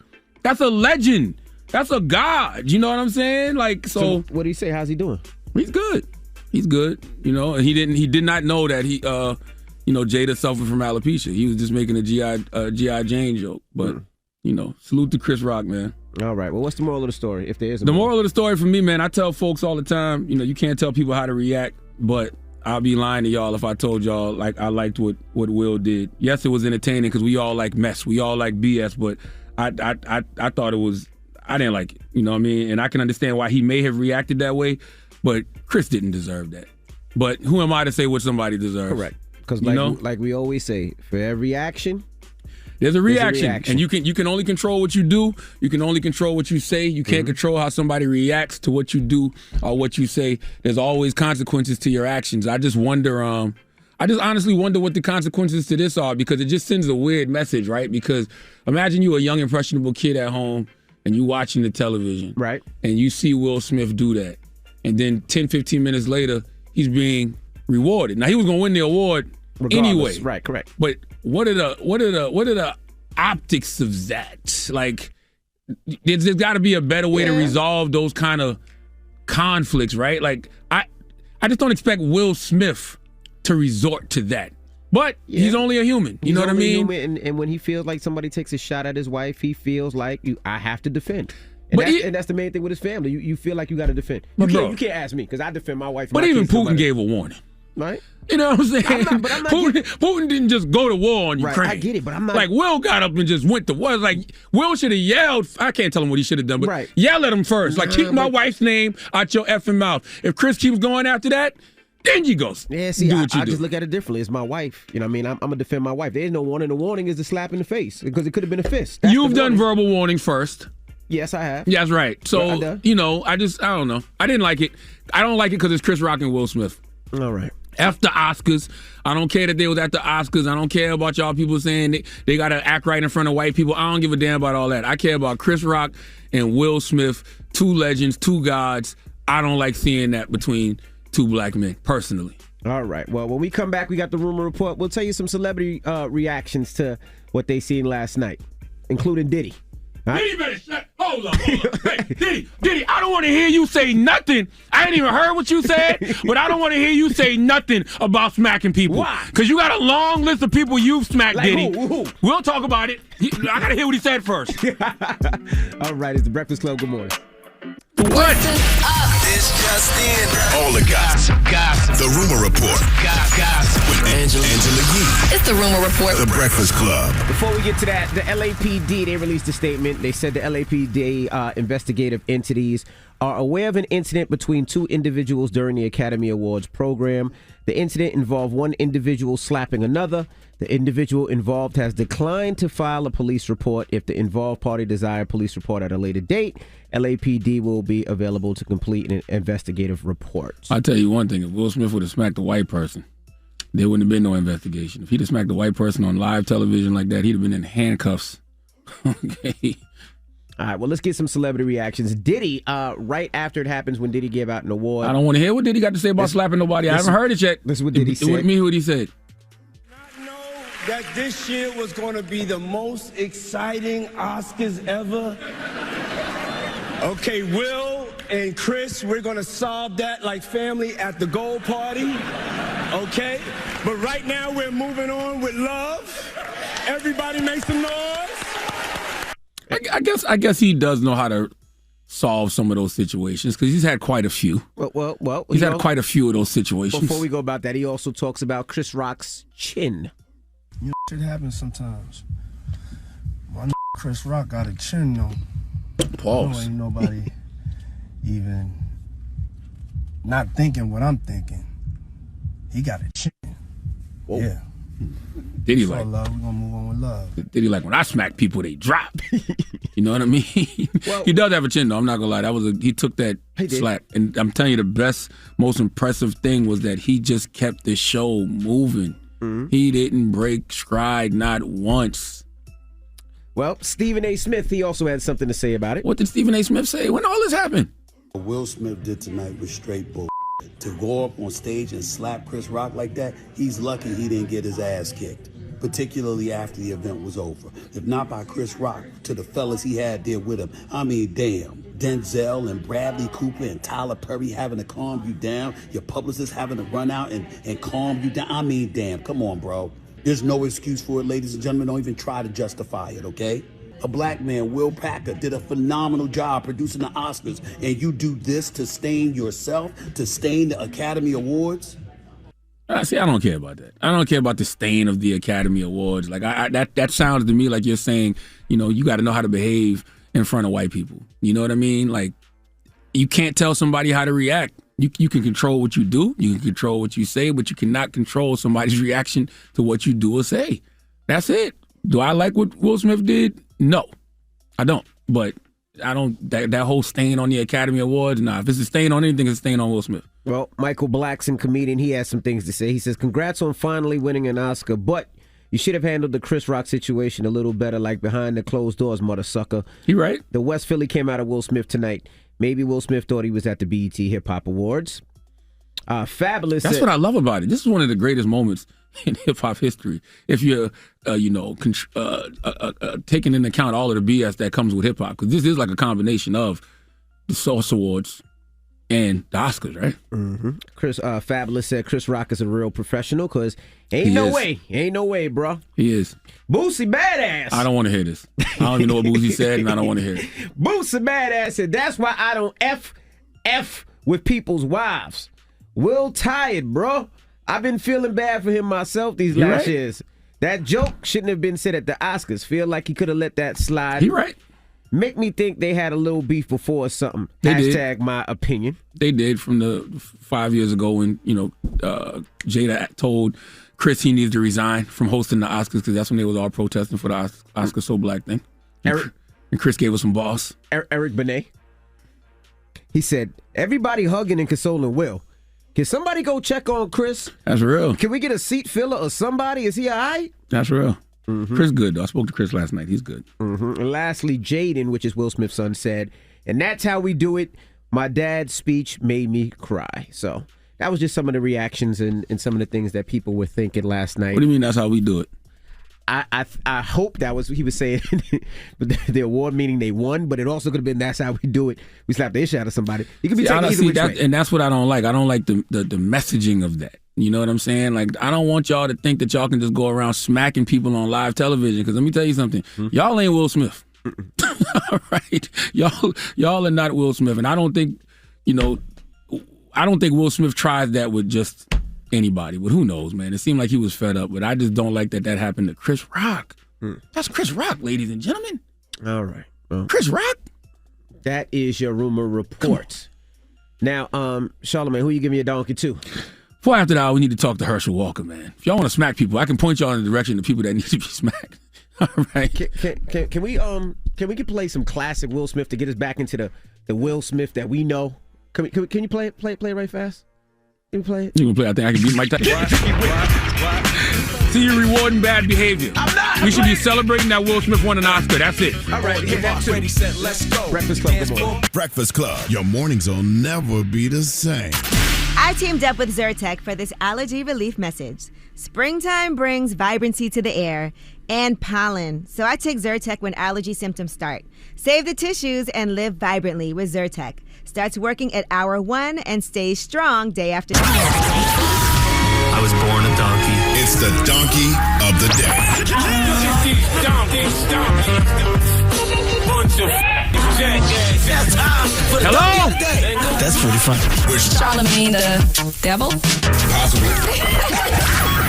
That's a legend. That's a god. You know what I'm saying? Like, so what do you say? How's he doing? He's good. He's good. And he did not know that he Jada suffered from alopecia. He was just making a G.I. Jane joke. But, salute to Chris Rock, man. All right. Well, what's the moral of the story, if there is a The moral of the story for me, man, I tell folks all the time, you can't tell people how to react, but I'll be lying to y'all if I told y'all, like, I liked what Will did. Yes, it was entertaining because we all like mess. We all like BS, but I thought it was, I didn't like it. You know what I mean? And I can understand why he may have reacted that way, but Chris didn't deserve that. But who am I to say what somebody deserves? Correct. Because like we always say, for every action, there's a reaction. And you can only control what you do. You can only control what you say. You can't control how somebody reacts to what you do or what you say. There's always consequences to your actions. I just wonder, I just honestly wonder what the consequences to this are, because it just sends a weird message, right? Because imagine you a young, impressionable kid at home and you watching the television. Right. And you see Will Smith do that. And then 10, 15 minutes later, he's being rewarded. Now, he was going to win the award anyway. Right, correct. But what are the optics of that? Like, there's got to be a better way to resolve those kind of conflicts, right? Like, I just don't expect Will Smith to resort to that. But he's only a human. You know what I mean? And when he feels like somebody takes a shot at his wife, he feels like I have to defend. And that's the main thing with his family. You feel like you got to defend. You can't ask me because I defend my wife. But even Putin gave a warning. Right? You know what I'm saying? Putin didn't just go to war on Ukraine. I get it, but I'm not. Like, Will got up and just went to war. Like, Will should have yelled. I can't tell him what he should have done, but yell at him first. Like, keep my wife's name out your effing mouth. If Chris keeps going after that, then you go. Yeah, see, I just look at it differently. It's my wife. You know what I mean? I'm going to defend my wife. There's no warning. The warning is the slap in the face because it could have been a fist. You've done verbal warning first. Yes, I have. Yeah, that's right. So, I don't know. I didn't like it. I don't like it because it's Chris Rock and Will Smith. All right. F the Oscars. I don't care that they was at the Oscars. I don't care about y'all people saying they got to act right in front of white people. I don't give a damn about all that. I care about Chris Rock and Will Smith, two legends, two gods. I don't like seeing that between two black men, personally. All right. Well, when we come back, we got the rumor report. We'll tell you some celebrity reactions to what they seen last night, including Diddy. Diddy better shut. Hold on. Hey, Diddy, I don't want to hear you say nothing. I ain't even heard what you said, but I don't want to hear you say nothing about smacking people. Why? Because you got a long list of people you've smacked, like Diddy. Who? We'll talk about it. I got to hear what he said first. All right, it's the Breakfast Club. Good morning. What? This just in. All the gossip. The Rumor Report. Gossip. With Angela Yee. It's the Rumor Report. The Breakfast Club. Before we get to that, the LAPD, they released a statement. They said the LAPD investigative entities are aware of an incident between two individuals during the Academy Awards program. The incident involved one individual slapping another. The individual involved has declined to file a police report. If the involved party desire a police report at a later date, LAPD will be available to complete an investigative report. I'll tell you one thing. If Will Smith would have smacked a white person, there wouldn't have been no investigation. If he'd have smacked a white person on live television like that, he'd have been in handcuffs. Okay. All right, well, let's get some celebrity reactions. Diddy, right after it happens, when Diddy gave out an award. I don't want to hear what Diddy got to say about slapping nobody. I haven't heard it yet. This is what Diddy said. With me, what he said. That this year was going to be the most exciting Oscars ever. Okay, Will and Chris, we're going to solve that like family at the gold party. Okay? But right now, we're moving on with love. Everybody make some noise. I guess he does know how to solve some of those situations because he's had quite a few. Well, he's had quite a few of those situations. Before we go about that, he also talks about Chris Rock's chin. Shit happens sometimes. My Chris Rock got a chin though. Pause. Ain't nobody even not thinking what I'm thinking. He got a chin. Whoa. Yeah. Diddy So like love, we're gonna move on with love. Diddy like when I smack people, they drop. You know what I mean? Well, he does have a chin though. I'm not gonna lie. He took that slack, and I'm telling you, the best, most impressive thing was that he just kept the show moving. Mm-hmm. He didn't break stride not once. Well, Stephen A. Smith, he also had something to say about it. What did Stephen A. Smith say? When all this happened? What Will Smith did tonight was straight bull. To go up on stage and slap Chris Rock like that, he's lucky he didn't get his ass kicked, particularly after the event was over. If not by Chris Rock, to the fellas he had there with him. I mean, damn. Denzel and Bradley Cooper and Tyler Perry having to calm you down. Your publicist having to run out and calm you down. I mean, damn. Come on, bro. There's no excuse for it, ladies and gentlemen. Don't even try to justify it, okay? A black man, Will Packer, did a phenomenal job producing the Oscars, and you do this to stain yourself, to stain the Academy Awards? See, I don't care about that. I don't care about the stain of the Academy Awards. Like that sounds to me like you're saying, you got to know how to behave in front of white people. You know what I mean? Like, you can't tell somebody how to react. You can control what you do, you can control what you say, but you cannot control somebody's reaction to what you do or say. That's it. Do I like what Will Smith did? No, I don't. But I don't, that whole stain on the Academy Awards, nah. If it's a stain on anything, it's a stain on Will Smith. Well, Michael Blackson, comedian, he has some things to say. He says, congrats on finally winning an Oscar, but you should have handled the Chris Rock situation a little better, like behind the closed doors, mother sucker. He right. The West Philly came out of Will Smith tonight. Maybe Will Smith thought he was at the BET Hip Hop Awards. Fabulous. That's what I love about it. This is one of the greatest moments in hip hop history. If you're, taking into account all of the BS that comes with hip hop, because this is like a combination of the Source Awards and the Oscars, right? Mm-hmm. Fabulous said Chris Rock is a real professional because ain't no way, bro. He is. Boosie Badass. I don't want to hear this. I don't even know what Boosie said, and I don't want to hear it. Boosie Badass said, that's why I don't F with people's wives. Will tired, bro. I've been feeling bad for him myself these last years. That joke shouldn't have been said at the Oscars. Feel like he could have let that slide. He right. Make me think they had a little beef before or something. They Hashtag my opinion. They did from the 5 years ago when, Jada told Chris he needs to resign from hosting the Oscars because that's when they was all protesting for the Oscar So Black thing. And Chris gave us some balls. Eric Benet. He said, everybody hugging and consoling Will. Can somebody go check on Chris? That's real. Can we get a seat filler or somebody? Is he all right? That's real. Mm-hmm. Chris good, though. I spoke to Chris last night. He's good. Mm-hmm. And lastly, Jaden, which is Will Smith's son, said, and that's how we do it. My dad's speech made me cry. So that was just some of the reactions and some of the things that people were thinking last night. What do you mean that's how we do it? I hope that was what he was saying. The award meaning they won, but it also could have been that's how we do it. We slap the shit out of somebody. You could be taking either which way. And that's what I don't like. I don't like the messaging of that. You know what I'm saying? Like, I don't want y'all to think that y'all can just go around smacking people on live television. Because let me tell you something. Mm-hmm. Y'all ain't Will Smith. All right? Y'all are not Will Smith. And I don't think, Will Smith tries that with just anybody. But who knows, man? It seemed like he was fed up. But I just don't like that happened to Chris Rock. That's Chris Rock, ladies and gentlemen. All right. Chris Rock? That is your rumor report. Now, Charlamagne, who you giving your donkey to? Before after that, we need to talk to Herschel Walker, man. If y'all want to smack people, I can point y'all in the direction of people that need to be smacked. All right. Can we play some classic Will Smith to get us back into the Will Smith that we know? Can you play it right fast? Can you play it? You can play. I think I can beat Mike Tyson. See, you're rewarding bad behavior. I'm not. We should be celebrating that Will Smith won an Oscar. That's it. All right, hit that too. Ready, set, let's go. Breakfast Club, good morning. Breakfast Club. Your mornings will never be the same. I teamed up with Zyrtec for this allergy relief message. Springtime brings vibrancy to the air and pollen, so I take Zyrtec when allergy symptoms start. Save the tissues and live vibrantly with Zyrtec. Starts working at hour 1 and stays strong day after day. I was born a donkey. It's the donkey of the day. Hello? That's pretty funny. Charlamagne the devil? Possibly.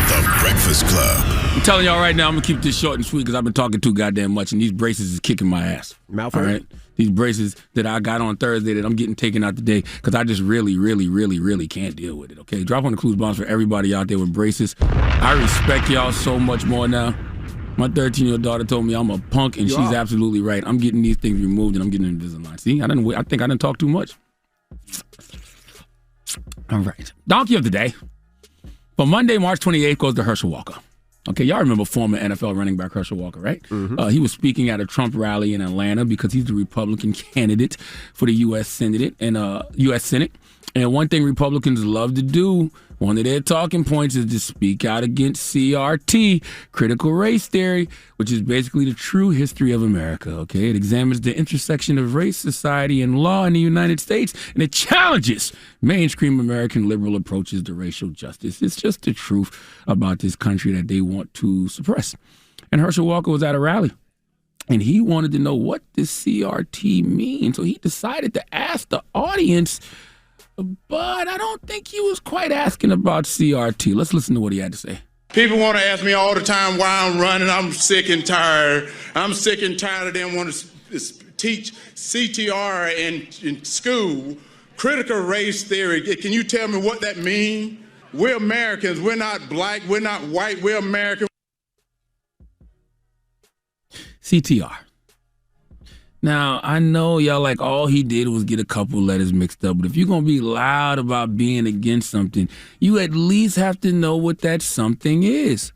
The Breakfast Club. I'm telling y'all right now, I'm going to keep this short and sweet because I've been talking too goddamn much, and these braces is kicking my ass. Mouth all hurt? right? These braces that I got on Thursday that I'm getting taken out today because I just really can't deal with it, okay? Drop on the clues bombs for everybody out there with braces. I respect y'all so much more now. My 13-year-old daughter told me I'm a punk, and she's absolutely right. I'm getting these things removed, and I'm getting Invisalign. See, I think I didn't talk too much. All right. Donkey of the day. For Monday, March 28th, goes to Herschel Walker. Okay, y'all remember former NFL running back Herschel Walker, right? Mm-hmm. He was speaking at a Trump rally in Atlanta because he's the Republican candidate for the U.S. Senate. And one thing Republicans love to do, one of their talking points is to speak out against CRT, critical race theory, which is basically the true history of America, okay? It examines the intersection of race, society, and law in the United States, and it challenges mainstream American liberal approaches to racial justice. It's just the truth about this country that they want to suppress. And Herschel Walker was at a rally, and he wanted to know what this CRT means, so he decided to ask the audience. But I don't think he was quite asking about CRT. Let's listen to what he had to say. People want to ask me all the time why I'm running. I'm sick and tired. I'm sick and tired of them wanting to teach CTR in school, critical race theory. Can you tell me what that means? We're Americans. We're not black. We're not white. We're American. CTR. Now, I know y'all like all he did was get a couple letters mixed up, but if you're going to be loud about being against something, you at least have to know what that something is.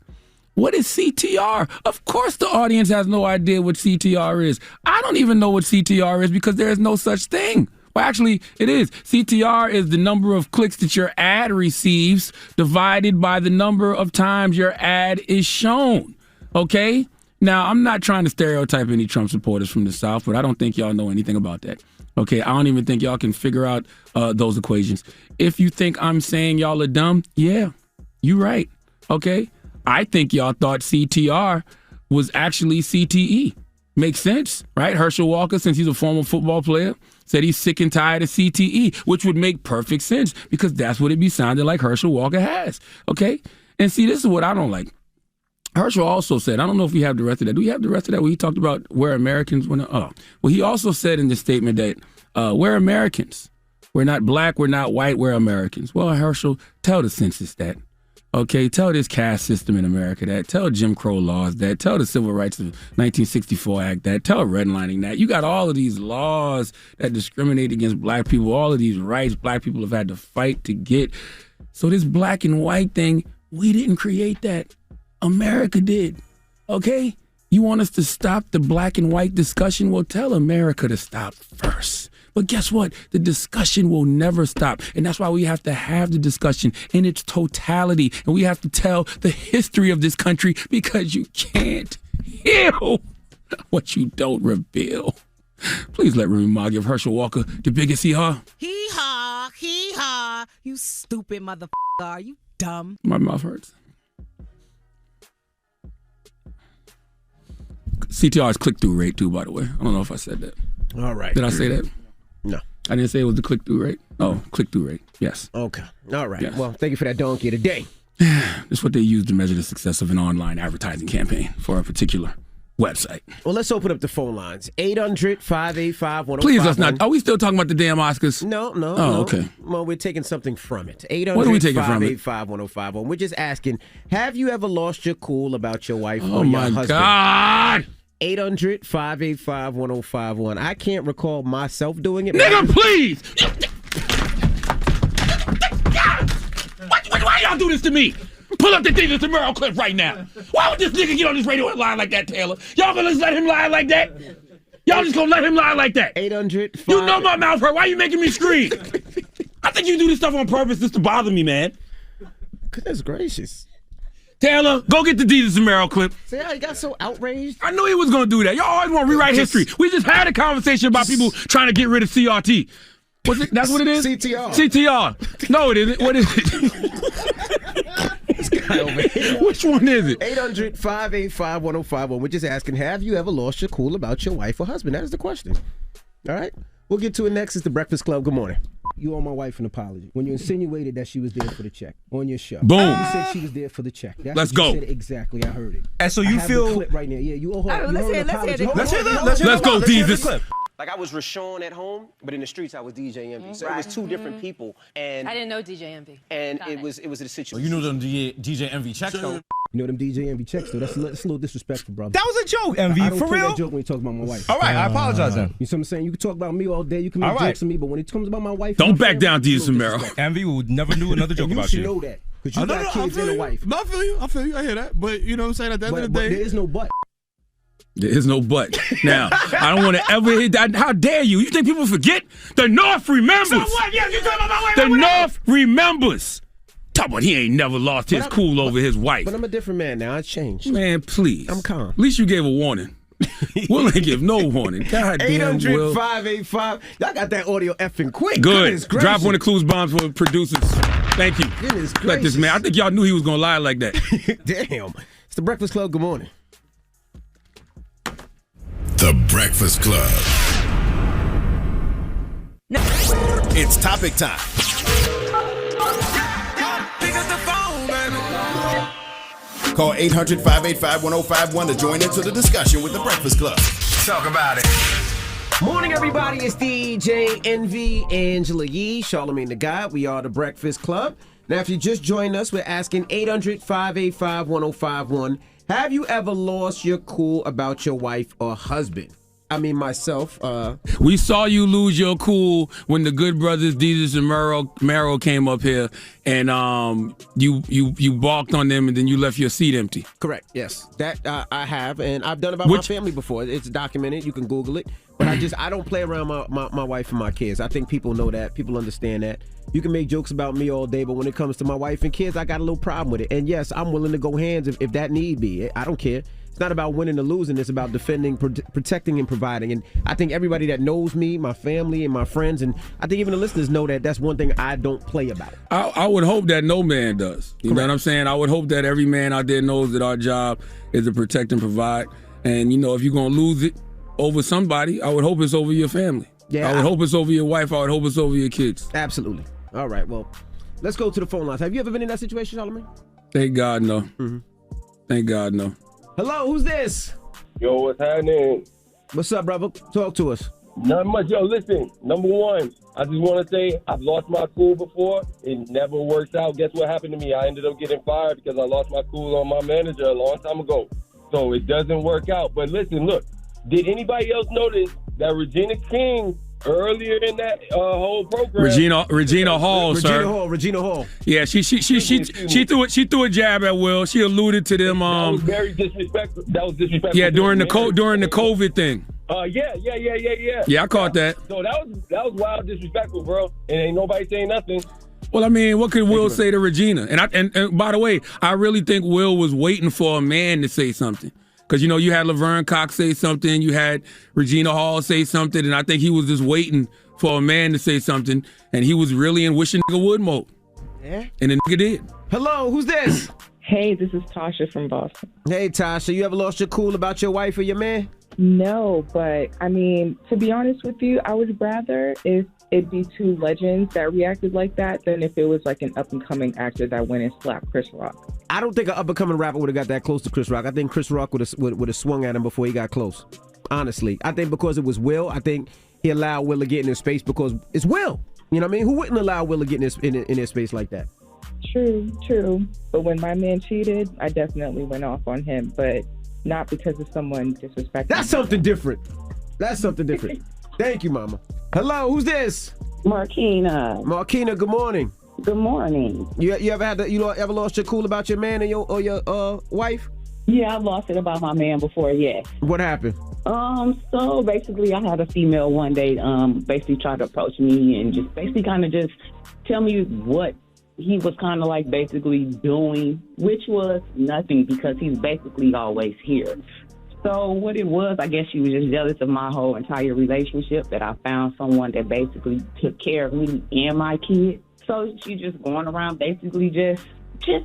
What is CTR? Of course the audience has no idea what CTR is. I don't even know what CTR is because there is no such thing. Well, actually, it is. CTR is the number of clicks that your ad receives divided by the number of times your ad is shown, okay? Now, I'm not trying to stereotype any Trump supporters from the South, but I don't think y'all know anything about that. Okay, I don't even think y'all can figure out those equations. If you think I'm saying y'all are dumb, yeah, you're right. Okay, I think y'all thought CTR was actually CTE. Makes sense, right? Herschel Walker, since he's a former football player, said he's sick and tired of CTE, which would make perfect sense because that's what it be sounding like Herschel Walker has. Okay, and see, this is what I don't like. Herschel also said, I don't know if we have the rest of that. Do we have the rest of that where he talked about where Americans went? Well, he also said in the statement that we're Americans. We're not black. We're not white. We're Americans. Well, Herschel, tell the census that. Okay, tell this caste system in America that. Tell Jim Crow laws that. Tell the Civil Rights of 1964 Act that. Tell redlining that. You got all of these laws that discriminate against black people, all of these rights black people have had to fight to get. So this black and white thing, we didn't create that. America did, okay? You want us to stop the black and white discussion? Well, tell America to stop first. But guess what? The discussion will never stop. And that's why we have to have the discussion in its totality. And we have to tell the history of this country because you can't heal what you don't reveal. Please let Remy Ma give Herschel Walker the biggest hee-haw. Hee-haw, hee-haw. You stupid motherfucker. Are you dumb? My mouth hurts. CTR is click-through rate, too, by the way. I don't know if I said that. All right. Did I say that? No. I didn't say it was the click-through rate. Oh, click-through rate. Yes. Okay. All right. Yes. Well, thank you for that donkey today. That's what they use to measure the success of an online advertising campaign for a particular website. Well, let's open up the phone lines. 800-585-1051. Please, let's not. Are we still talking about the damn Oscars? No. Oh, okay. Well, we're taking something from it. What are we taking from it? 800-585-1051. We're just asking, have you ever lost your cool about your wife Oh, or your my husband? God. 800-585-1051. I can't recall myself doing it. Nigga, please! Why y'all do this to me? Pull up the Jesus tomorrow clip right now. Why would this nigga get on this radio and lie like that, Taylor? Y'all gonna just let him lie like that? Y'all just gonna let him lie like that? 800. You know my mouth hurt. Why are you making me scream? I think you do this stuff on purpose just to bother me, man. Goodness gracious. Taylor, go get the Jesus Romero clip. See how he got so outraged? I knew he was gonna do that. Y'all always want to rewrite history. We just had a conversation about people trying to get rid of CRT. What's it? That's what it is? CTR. CTR. No, it isn't. What is it? This guy over here. Which one is it? 800-585-1051. We're just asking, have you ever lost your cool about your wife or husband? That is the question. All right? We'll get to it next. It's the Breakfast Club. Good morning. You owe my wife an apology when you insinuated that she was there for the check on your show. Boom. You said she was there for the check. That's Let's what you go. said exactly. I heard it. And so I you have feel the clip right now. Yeah, you owe her. Let's hear it. Let's go, Jesus. Like I was Rashawn at home, but in the streets I was DJ Envy. So it was two different people, and I didn't know DJ Envy. And it was a situation. You know them DJ Envy checks though. You know them DJ Envy checks though. That's a little disrespectful, brother. That was a joke, Envy. I don't For play real? that joke when you talk about my wife. All right, I apologize then. You see what I'm saying? You can talk about me all day. You can make All right. jokes of me, but when it comes about my wife, Don't and my back family, down, it's a Jesus little Romero. disrespectful. Envy would never do another joke And about you you. should know that because you got kids and a wife. No, I feel you. I hear that. But you know what I'm saying? At the end of the But day, there is no but. There is no but. Now, I don't want to ever hit that. How dare you? You think people forget? The North remembers. So what? Yeah, you talking about my wife? The North remembers. Talk about he ain't never lost his cool over his wife. But I'm a different man now. I changed. Man, please. I'm calm. At least you gave a warning. Will ain't give no warning. God damn, Will. 800-585. Y'all got that audio effing quick. Good. Goodness gracious. Drop one of clues bombs for producers. Thank you. Goodness Let this gracious. man. I think y'all knew he was gonna lie like that. Damn. It's the Breakfast Club. Good morning. The Breakfast Club. It's topic time. Call 800-585-1051 to join into the discussion with the Breakfast Club. Talk about it. Morning, everybody. It's DJ Envy, Angela Yee, Charlamagne the God. We are the Breakfast Club. Now, if you just joined us, we're asking 800-585-1051. Have you ever lost your cool about your wife or husband? I mean, myself. We saw you lose your cool when the Good Brothers, Jesus and Mero came up here, and you balked on them, and then you left your seat empty. Correct. Yes, that I have, and I've done about my family before. It's documented. You can Google it. But I don't play around my wife and my kids. I think people know that. People understand that. You can make jokes about me all day, but when it comes to my wife and kids, I got a little problem with it. And yes, I'm willing to go hands if that need be. I don't care. It's not about winning or losing. It's about defending, protecting, and providing. And I think everybody that knows me, my family, and my friends, and I think even the listeners know that that's one thing I don't play about. I would hope that no man does. You know what I'm saying? I would hope that every man out there knows that our job is to protect and provide. And, you know, if you're going to lose it over somebody, I would hope it's over your family. Yeah, I would hope it's over your wife. I would hope it's over your kids. Absolutely. All right, well, let's go to the phone lines. Have you ever been in that situation, Charlamagne? Thank God, no. Mm-hmm. Thank God, no. Hello, who's this? Yo, what's happening? What's up, brother? Talk to us. Not much. Yo, listen, number one, I just want to say I've lost my cool before. It never worked out. Guess what happened to me? I ended up getting fired because I lost my cool on my manager a long time ago. So it doesn't work out. But listen, look, did anybody else notice that Regina King earlier in that whole program? Regina Hall, sir. Regina Hall. Yeah, she threw a jab at Will. She alluded to them. That was very disrespectful. That was disrespectful. Yeah, during the COVID thing. Yeah. Yeah, I caught that. So that was wild disrespectful, bro. And ain't nobody saying nothing. Well, I mean, what could Will say to Regina? And by the way, I really think Will was waiting for a man to say something. Because, you know, you had Laverne Cox say something, you had Regina Hall say something, and I think he was just waiting for a man to say something, and he was really in wishing nigga would mode. Yeah. And the nigga did. Hello, who's this? Hey, this is Tasha from Boston. Hey, Tasha, you ever lost your cool about your wife or your man? No, but I mean, to be honest with you, I would rather if it'd be two legends that reacted like that than if it was like an up-and-coming actor that went and slapped Chris Rock. I don't think an up-and-coming rapper would have got that close to Chris Rock. I think Chris Rock would have swung at him before he got close. Honestly, I think because it was Will, I think he allowed Will to get in his space because it's Will. You know what I mean? Who wouldn't allow Will to get in his space like that? True. But when my man cheated, I definitely went off on him, but not because of someone disrespecting. That's something different. Thank you, Mama. Hello, who's this? Marquina, good morning. Good morning. You ever ever lost your cool about your man or your wife? Yeah, I lost it about my man before, yes. What happened? So basically I had a female one day basically try to approach me and just basically kind of just tell me what he was kind of like basically doing, which was nothing because he's basically always here. So what it was, I guess she was just jealous of my whole entire relationship, that I found someone that basically took care of me and my kids. So she just going around basically just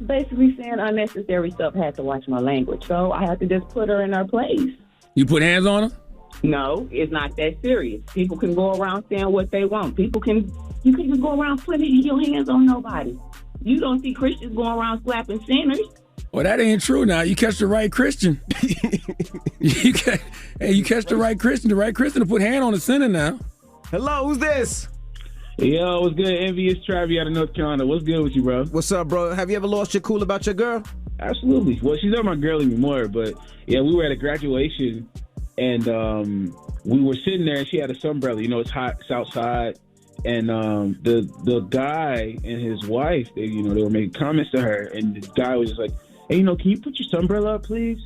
basically saying unnecessary stuff. Had to watch my language. So I had to just put her in her place. You put hands on her? No, it's not that serious. People can go around saying what they want. You can just go around putting your hands on nobody. You don't see Christians going around slapping sinners. Well, that ain't true now. You catch the right Christian. you catch the right Christian. The right Christian to put hand on the sinner now. Hello, who's this? Yo, what's good? Envious Travi out of North Carolina. What's good with you, bro? What's up, bro? Have you ever lost your cool about your girl? Absolutely. Well, she's not my girl anymore, but yeah, we were at a graduation and we were sitting there and she had a sunbrella. You know, it's hot, it's outside. And the guy and his wife, they were making comments to her, and the guy was just like, hey, can you put your sunbrella up, please?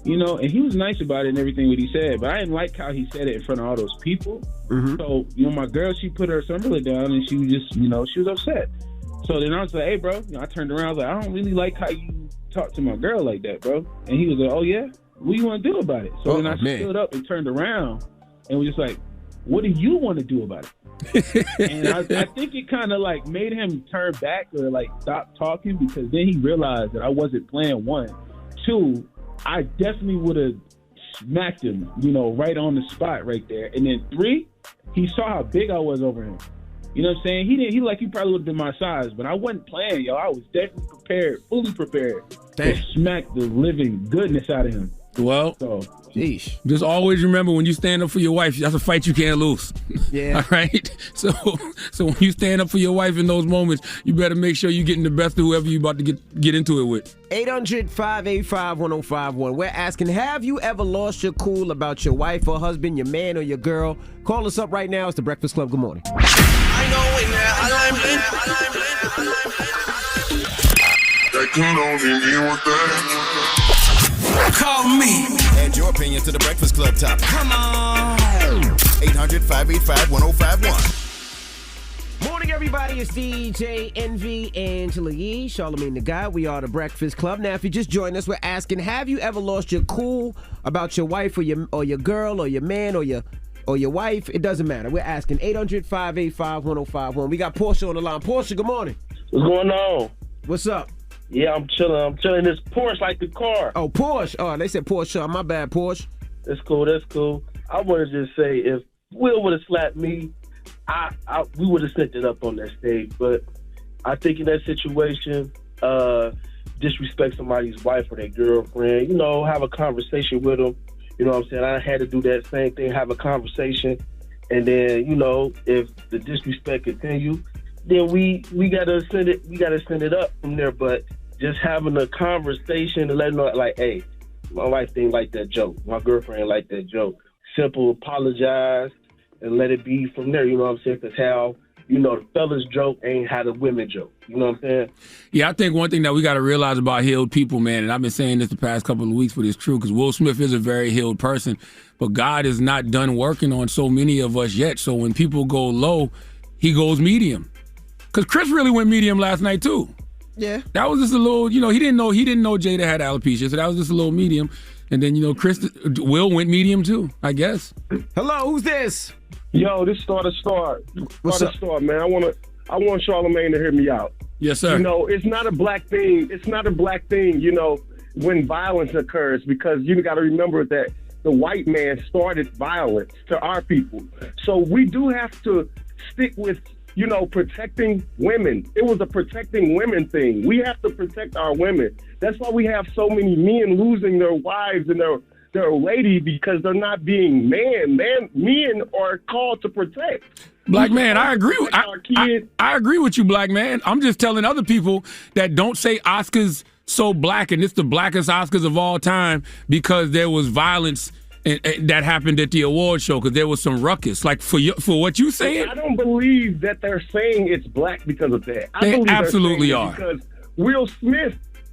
And he was nice about it and everything what he said, but I didn't like how he said it in front of all those people. Mm-hmm. So, my girl, she put her sunbrella down and she was just, she was upset. So then I was like, hey, bro, I turned around, I was like, I don't really like how you talk to my girl like that, bro. And he was like, oh, yeah? What do you want to do about it? So then I stood up and turned around and was just like, what do you want to do about it? And I think it kind of like made him turn back or like stop talking, because then he realized that I wasn't playing. 1, 2, I definitely would have smacked him, right on the spot right there. And then 3, he saw how big I was over him. You know what I'm saying? He probably would have been my size, but I wasn't playing, yo. I was definitely prepared, fully prepared to smack the living goodness out of him. Well, sheesh. Just always remember, when you stand up for your wife, that's a fight you can't lose. Yeah. All right? So when you stand up for your wife in those moments, you better make sure you're getting the best of whoever you're about to get into it with. 800-585-1051. We're asking, have you ever lost your cool about your wife or husband, your man or your girl? Call us up right now. It's The Breakfast Club. Good morning. Call me. Add your opinion to The Breakfast Club topic. Come on. 800-585-1051. Morning, everybody. It's DJ Envy, Angela Yee, Charlamagne the Guy. We are The Breakfast Club. Now, if you just joined us, we're asking, have you ever lost your cool about your wife or your girl or your man or your wife? It doesn't matter. We're asking 800-585-1051. We got Portia on the line. Portia, good morning. What's going on? What's up? Yeah, I'm chilling. This Porsche like the car. Oh, Porsche. Oh, they said Porsche. My bad, Porsche. That's cool. I want to just say, if Will would have slapped me, we would have sent it up on that stage. But I think in that situation, disrespect somebody's wife or their girlfriend, have a conversation with them. You know what I'm saying? I had to do that same thing, have a conversation. And then, if the disrespect continues, then we gotta send it up from there. But just having a conversation and letting know, like, hey, my wife didn't like that joke, my girlfriend didn't like that joke. Simple apologize and let it be from there. You know what I'm saying? Because how the fellas joke ain't how the women joke. You know what I'm saying? Yeah, I think one thing that we got to realize about healed people, man, and I've been saying this the past couple of weeks, but it's true, because Will Smith is a very healed person, but God is not done working on so many of us yet. So when people go low, he goes medium. Because Chris really went medium last night, too. Yeah. That was just a little, he didn't know Jada had alopecia, so that was just a little medium. And then, Will went medium, too, I guess. Hello, who's this? Yo, this Star. What's up? Star, man. I want Charlamagne to hear me out. Yes, sir. It's not a black thing. It's not a black thing, when violence occurs, because you got to remember that the white man started violence to our people. So we do have to stick with protecting women. It was a protecting women thing. We have to protect our women. That's why we have so many men losing their wives and their lady because they're not being men. Men are called to protect. Black man, I agree. I agree with you, black man. I'm just telling other people that don't say Oscars so black and it's the blackest Oscars of all time because there was violence and that happened at the award show because there was some ruckus. Like for what you saying? I don't believe that they're saying it's black because of that. I They believe they're absolutely saying it are. Because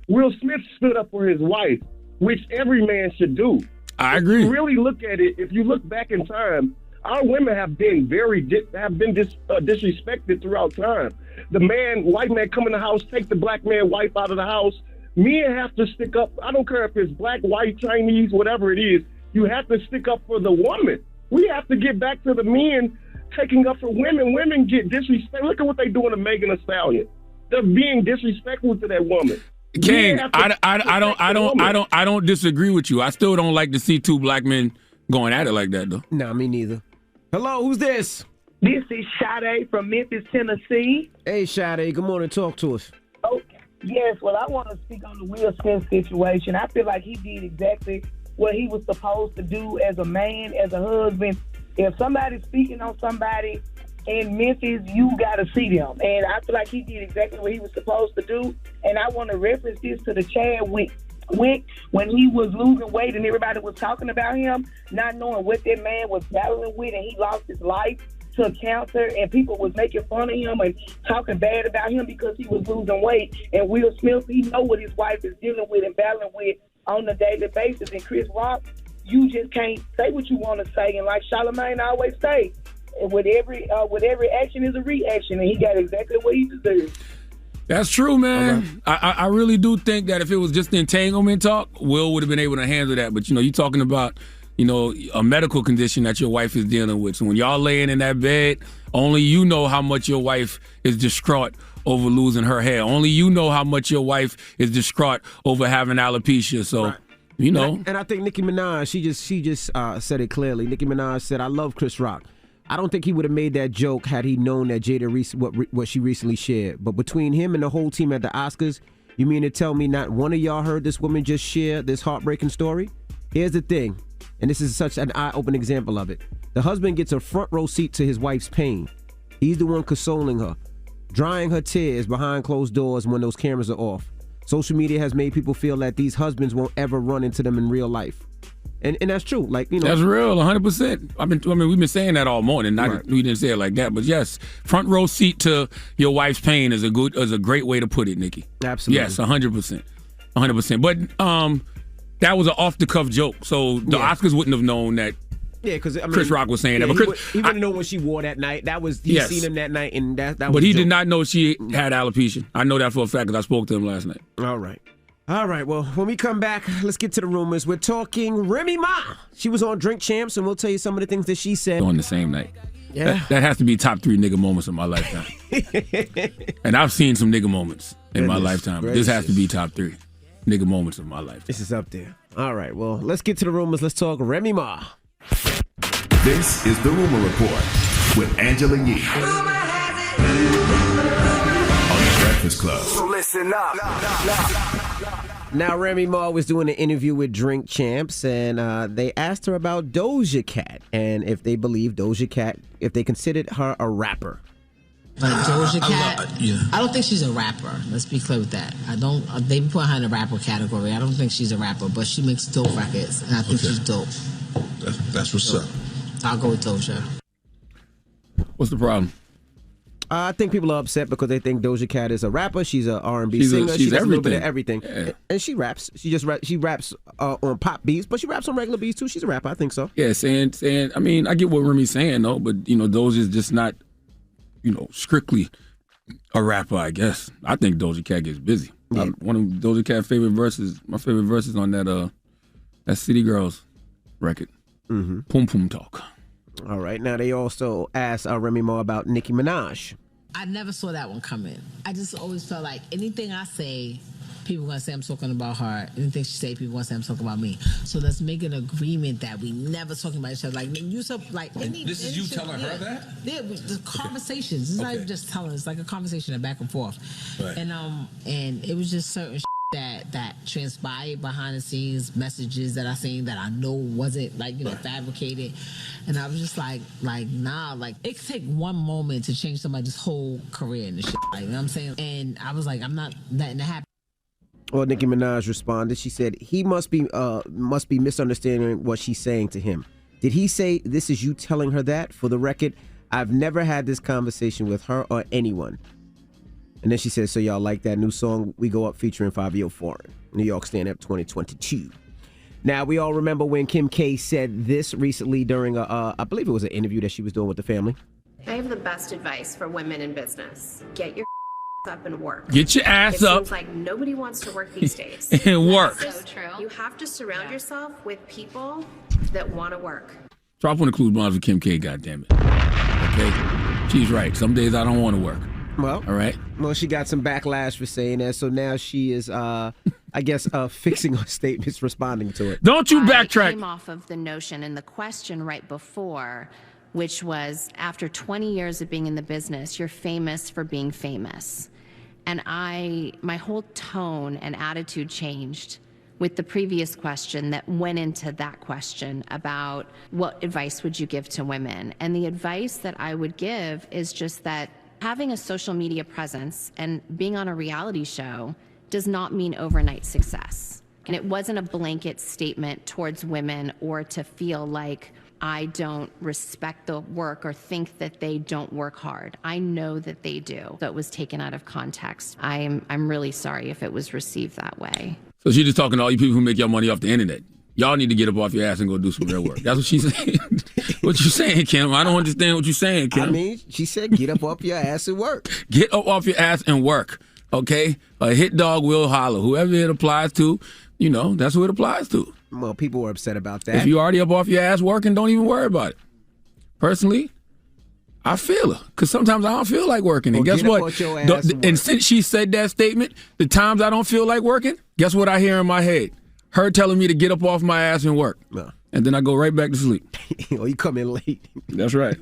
Will Smith stood up for his wife, which every man should do. I agree. If you really look at it, if you look back in time, our women have been disrespected throughout time. The white man come in the house, take the black man wife out of the house. Men have to stick up. I don't care if it's black, white, Chinese, whatever it is. You have to stick up for the woman. We have to get back to the men taking up for women. Women get disrespected. Look at what they're doing to Megan Thee Stallion. They're being disrespectful to that woman. King, I don't disagree with you. I still don't like to see two black men going at it like that, though. Nah, me neither. Hello, who's this? This is Sade from Memphis, Tennessee. Hey, Sade, good morning. Talk to us. Oh, yes, well, I want to speak on the Will Smith situation. I feel like he did exactly what he was supposed to do as a man, as a husband. If somebody's speaking on somebody in Memphis, you got to see them. And I feel like he did exactly what he was supposed to do. And I want to reference this to the Chadwick when he was losing weight and everybody was talking about him, not knowing what that man was battling with, and he lost his life to cancer, and people was making fun of him and talking bad about him because he was losing weight. And Will Smith, he know what his wife is dealing with and battling with on a daily basis. And Chris Rock, you just can't say what you want to say. And like Charlamagne always say, with every action is a reaction, and he got exactly what he deserved. That's true, man. I really do think that if it was just the entanglement talk, Will would have been able to handle that. But, you're talking about, a medical condition that your wife is dealing with. So when y'all laying in that bed, only you know how much your wife is distraught over losing her hair. Only you know how much your wife is distraught over having alopecia. So, Right. And I think Nicki Minaj, she just said it clearly. Nicki Minaj said, "I love Chris Rock." I don't think he would have made that joke had he known that what she recently shared. But between him and the whole team at the Oscars, you mean to tell me not one of y'all heard this woman just share this heartbreaking story? Here's the thing, and this is such an eye-opening example of it. The husband gets a front row seat to his wife's pain. He's the one consoling her, drying her tears behind closed doors when those cameras are off. Social media has made people feel that these husbands won't ever run into them in real life. And that's true. That's real, 100%. We've been saying that all morning. We didn't say it like that, but yes, front row seat to your wife's pain is a great way to put it, Nikki. Absolutely. Yes, 100%. But that was an off the cuff joke, so the Oscars wouldn't have known that. Yeah, because Chris Rock was saying that. But he wouldn't know what she wore that night. He seen him that night, and that was. But he did not know she had alopecia. I know that for a fact because I spoke to him last night. All right, well, when we come back, let's get to the rumors. We're talking Remy Ma. She was on Drink Champs, and we'll tell you some of the things that she said. On the same night. Yeah. That has to be top 3 nigga moments of my lifetime. And I've seen some nigga moments in my lifetime. This has to be top 3 nigga moments of my life. This is up there. All right, well, let's get to the rumors. Let's talk Remy Ma. This is the Rumor Report with Angela Yee on The Breakfast Club. So listen up. Now, Remy Ma was doing an interview with Drink Champs, and they asked her about Doja Cat and if they believe Doja Cat, if they considered her a rapper. But Doja Cat, I don't think she's a rapper. Let's be clear with that. They put her in the rapper category. I don't think she's a rapper, but she makes dope records, and I think she's dope. That's what's up. I'll go with Doja. What's the problem? I think people are upset because they think Doja Cat is a rapper. She's an R&B singer. She does a little bit of everything. Yeah. And she raps. She raps on pop beats, but she raps on regular beats too. She's a rapper. I think so. Yeah, saying. I get what Remy's saying though, but Doja's just not, strictly a rapper. I guess. I think Doja Cat gets busy. Yeah. One of Doja Cat's favorite verses. My favorite verses on that City Girls record. Mm-hmm. Pum Pum Talk. All right. Now they also asked Remy Ma about Nicki Minaj. I never saw that one coming. I just always felt like anything I say people gonna say I'm talking about her. Anything she say, people gonna say I'm talking about me. So let's make an agreement that we never talking about each other. Like you so like This is you telling her that? Yeah, the conversations. It's not even just telling. It's like a conversation, back and forth. Right. And it was just certain that transpired behind the scenes, messages that I seen that I know wasn't fabricated, and I was just like nah, like it could take one moment to change somebody's whole career and shit. Like, you know what I'm saying? And I was like, I'm not letting it happen. Well, Nicki Minaj responded. She said he must be misunderstanding what she's saying to him. Did he say this is you telling her that? For the record, I've never had this conversation with her or anyone. And then she says, so y'all like that new song, We Go Up, featuring Fabio Foreign, New York Stand Up 2022. Now, we all remember when Kim K said this recently during I believe it was an interview that she was doing with the family. I have the best advice for women in business. Get your up and work. Get your ass up. It seems like nobody wants to work these days. And work. So true. You have to surround yourself with people that want to work. Drop one of the clues bonds for Kim K, goddammit. Okay? She's right. Some days I don't want to work. Well, all right. Well, she got some backlash for saying that, so now she is, I guess, fixing her statements, responding to it. Don't you backtrack. I came off of the notion and the question right before, which was, after 20 years of being in the business, you're famous for being famous. And my whole tone and attitude changed with the previous question that went into that question about what advice would you give to women. And the advice that I would give is just that having a social media presence and being on a reality show does not mean overnight success. And it wasn't a blanket statement towards women or to feel like I don't respect the work or think that they don't work hard. I know that they do. So it was taken out of context. I'm really sorry if it was received that way. So she's just talking to all you people who make your money off the internet. Y'all need to get up off your ass and go do some real work. That's what she's saying. What you saying, Kim? I don't understand what you're saying, Kim. I mean, she said get up off your ass and work. Get up off your ass and work, okay? A hit dog will holler. Whoever it applies to, that's who it applies to. Well, people were upset about that. If you already up off your ass working, don't even worry about it. Personally, I feel her, because sometimes I don't feel like working. And guess what? And since she said that statement, the times I don't feel like working, guess what I hear in my head? Her telling me to get up off my ass and work. No. And then I go right back to sleep. Oh, you come in late. That's right.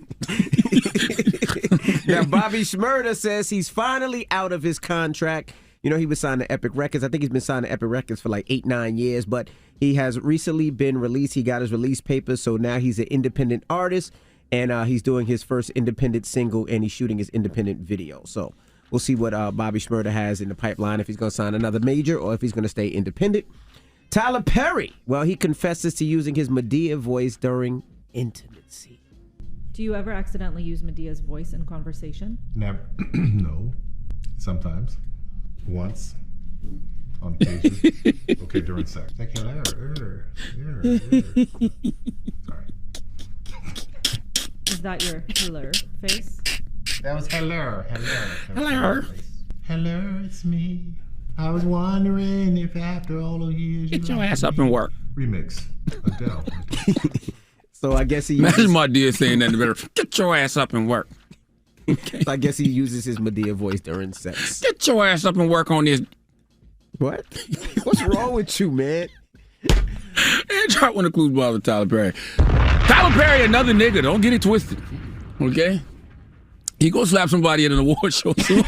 Now, Bobby Shmurda says he's finally out of his contract. He was signed to Epic Records. I think he's been signed to Epic Records for like 8-9 years, but he has recently been released. He got his release papers, so now he's an independent artist, and he's doing his first independent single, and he's shooting his independent video. So we'll see what Bobby Shmurda has in the pipeline, if he's going to sign another major or if he's going to stay independent. Tyler Perry, well, he confesses to using his Madea voice during intimacy. Do you ever accidentally use Medea's voice in conversation? Never. No. Sometimes. Once. On occasion. Okay, during sex. Like, hello. Sorry. Is that your hello face? That was hello. Hello, it's me. I was wondering if after all those years... Get your ass up and work. Remix. Adele. So I guess he... Imagine my dear saying that better. Get your ass up and work. Okay. So I guess he uses his Madea voice during sex. Get your ass up and work on this. What? What's wrong with you, man? And drop one of the clues ball with Tyler Perry. Tyler Perry, another nigga. Don't get it twisted. Okay? He gonna slap somebody at an award show soon.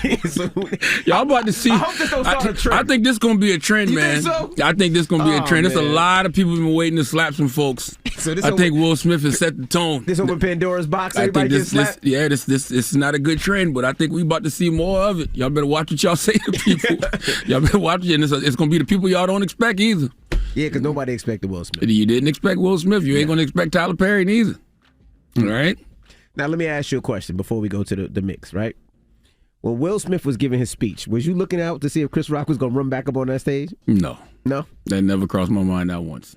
Y'all about to see. I hope this don't start a trend. I think this gonna be a trend, man. Think so? I think this gonna be a trend. There's a lot of people been waiting to slap some folks. So I think Will Smith has set the tone. This open Pandora's box. I Everybody think gets slapped. this is not a good trend, but I think we about to see more of it. Y'all better watch what y'all say to people. Y'all better watch it, and it's gonna be the people y'all don't expect either. Yeah, because nobody expected Will Smith. You didn't expect Will Smith. You ain't gonna expect Tyler Perry neither. All right. Now, let me ask you a question before we go to the mix, right? When Will Smith was giving his speech, was you looking out to see if Chris Rock was going to run back up on that stage? No. No? That never crossed my mind not once.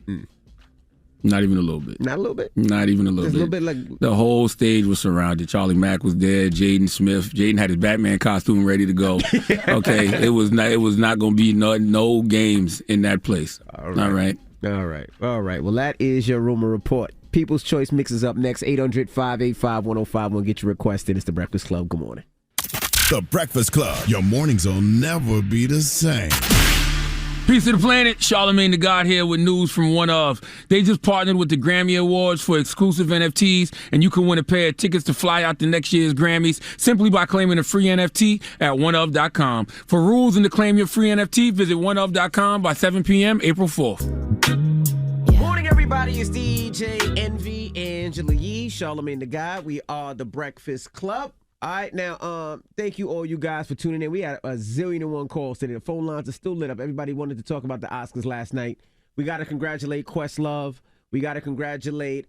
Not even a little bit. Not a little bit? Not even a little bit. A little bit like... The whole stage was surrounded. Charlie Mack was there. Jaden Smith. Jaden had his Batman costume ready to go. Okay, it was not going to be no games in that place. All right. All right. Well, that is your rumor report. People's Choice mixes up next. 800-585-1051. Get your request in. It's The Breakfast Club. Good morning. The Breakfast Club. Your mornings will never be the same. Peace to the planet. Charlamagne the God here with news from One Of. They just partnered with the Grammy Awards for exclusive NFTs, and you can win a pair of tickets to fly out to next year's Grammys simply by claiming a free NFT at oneof.com. For rules and to claim your free NFT, visit oneof.com by 7 p.m. April 4th. Morning, everybody. It's DJ Envy, Angela Yee, Charlamagne the God. We are the Breakfast Club. All right, now, thank you all you guys for tuning in. We had a zillion and one calls today. The phone lines are still lit up. Everybody wanted to talk about the Oscars last night. We got to congratulate Questlove. We got to congratulate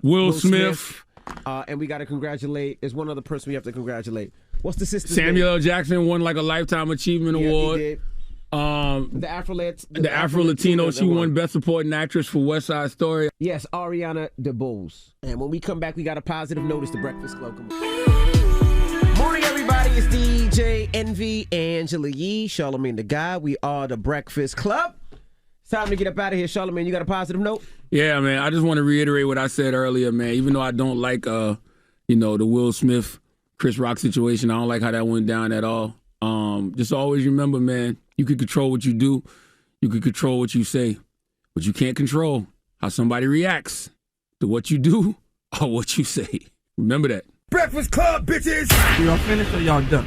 Will Smith. And we got to congratulate, there's one other person we have to congratulate. What's the sister's Samuel name? L. Jackson won like a Lifetime Achievement Award. He did. The Afro-Latino, she won Best Supporting Actress for West Side Story. Yes, Ariana DeBose. And when we come back, we got a positive notice to Breakfast Club. Come on. Morning, everybody. It's DJ Envy, Angela Yee, Charlamagne the God. We are the Breakfast Club. It's time to get up out of here. Charlamagne, you got a positive note? Yeah, man. I just want to reiterate what I said earlier, man. Even though I don't like, the Will Smith, Chris Rock situation, I don't like how that went down at all. Just always remember, man, you can control what you do. You can control what you say. But you can't control how somebody reacts to what you do or what you say. Remember that. Breakfast Club, bitches! Y'all finished or y'all done?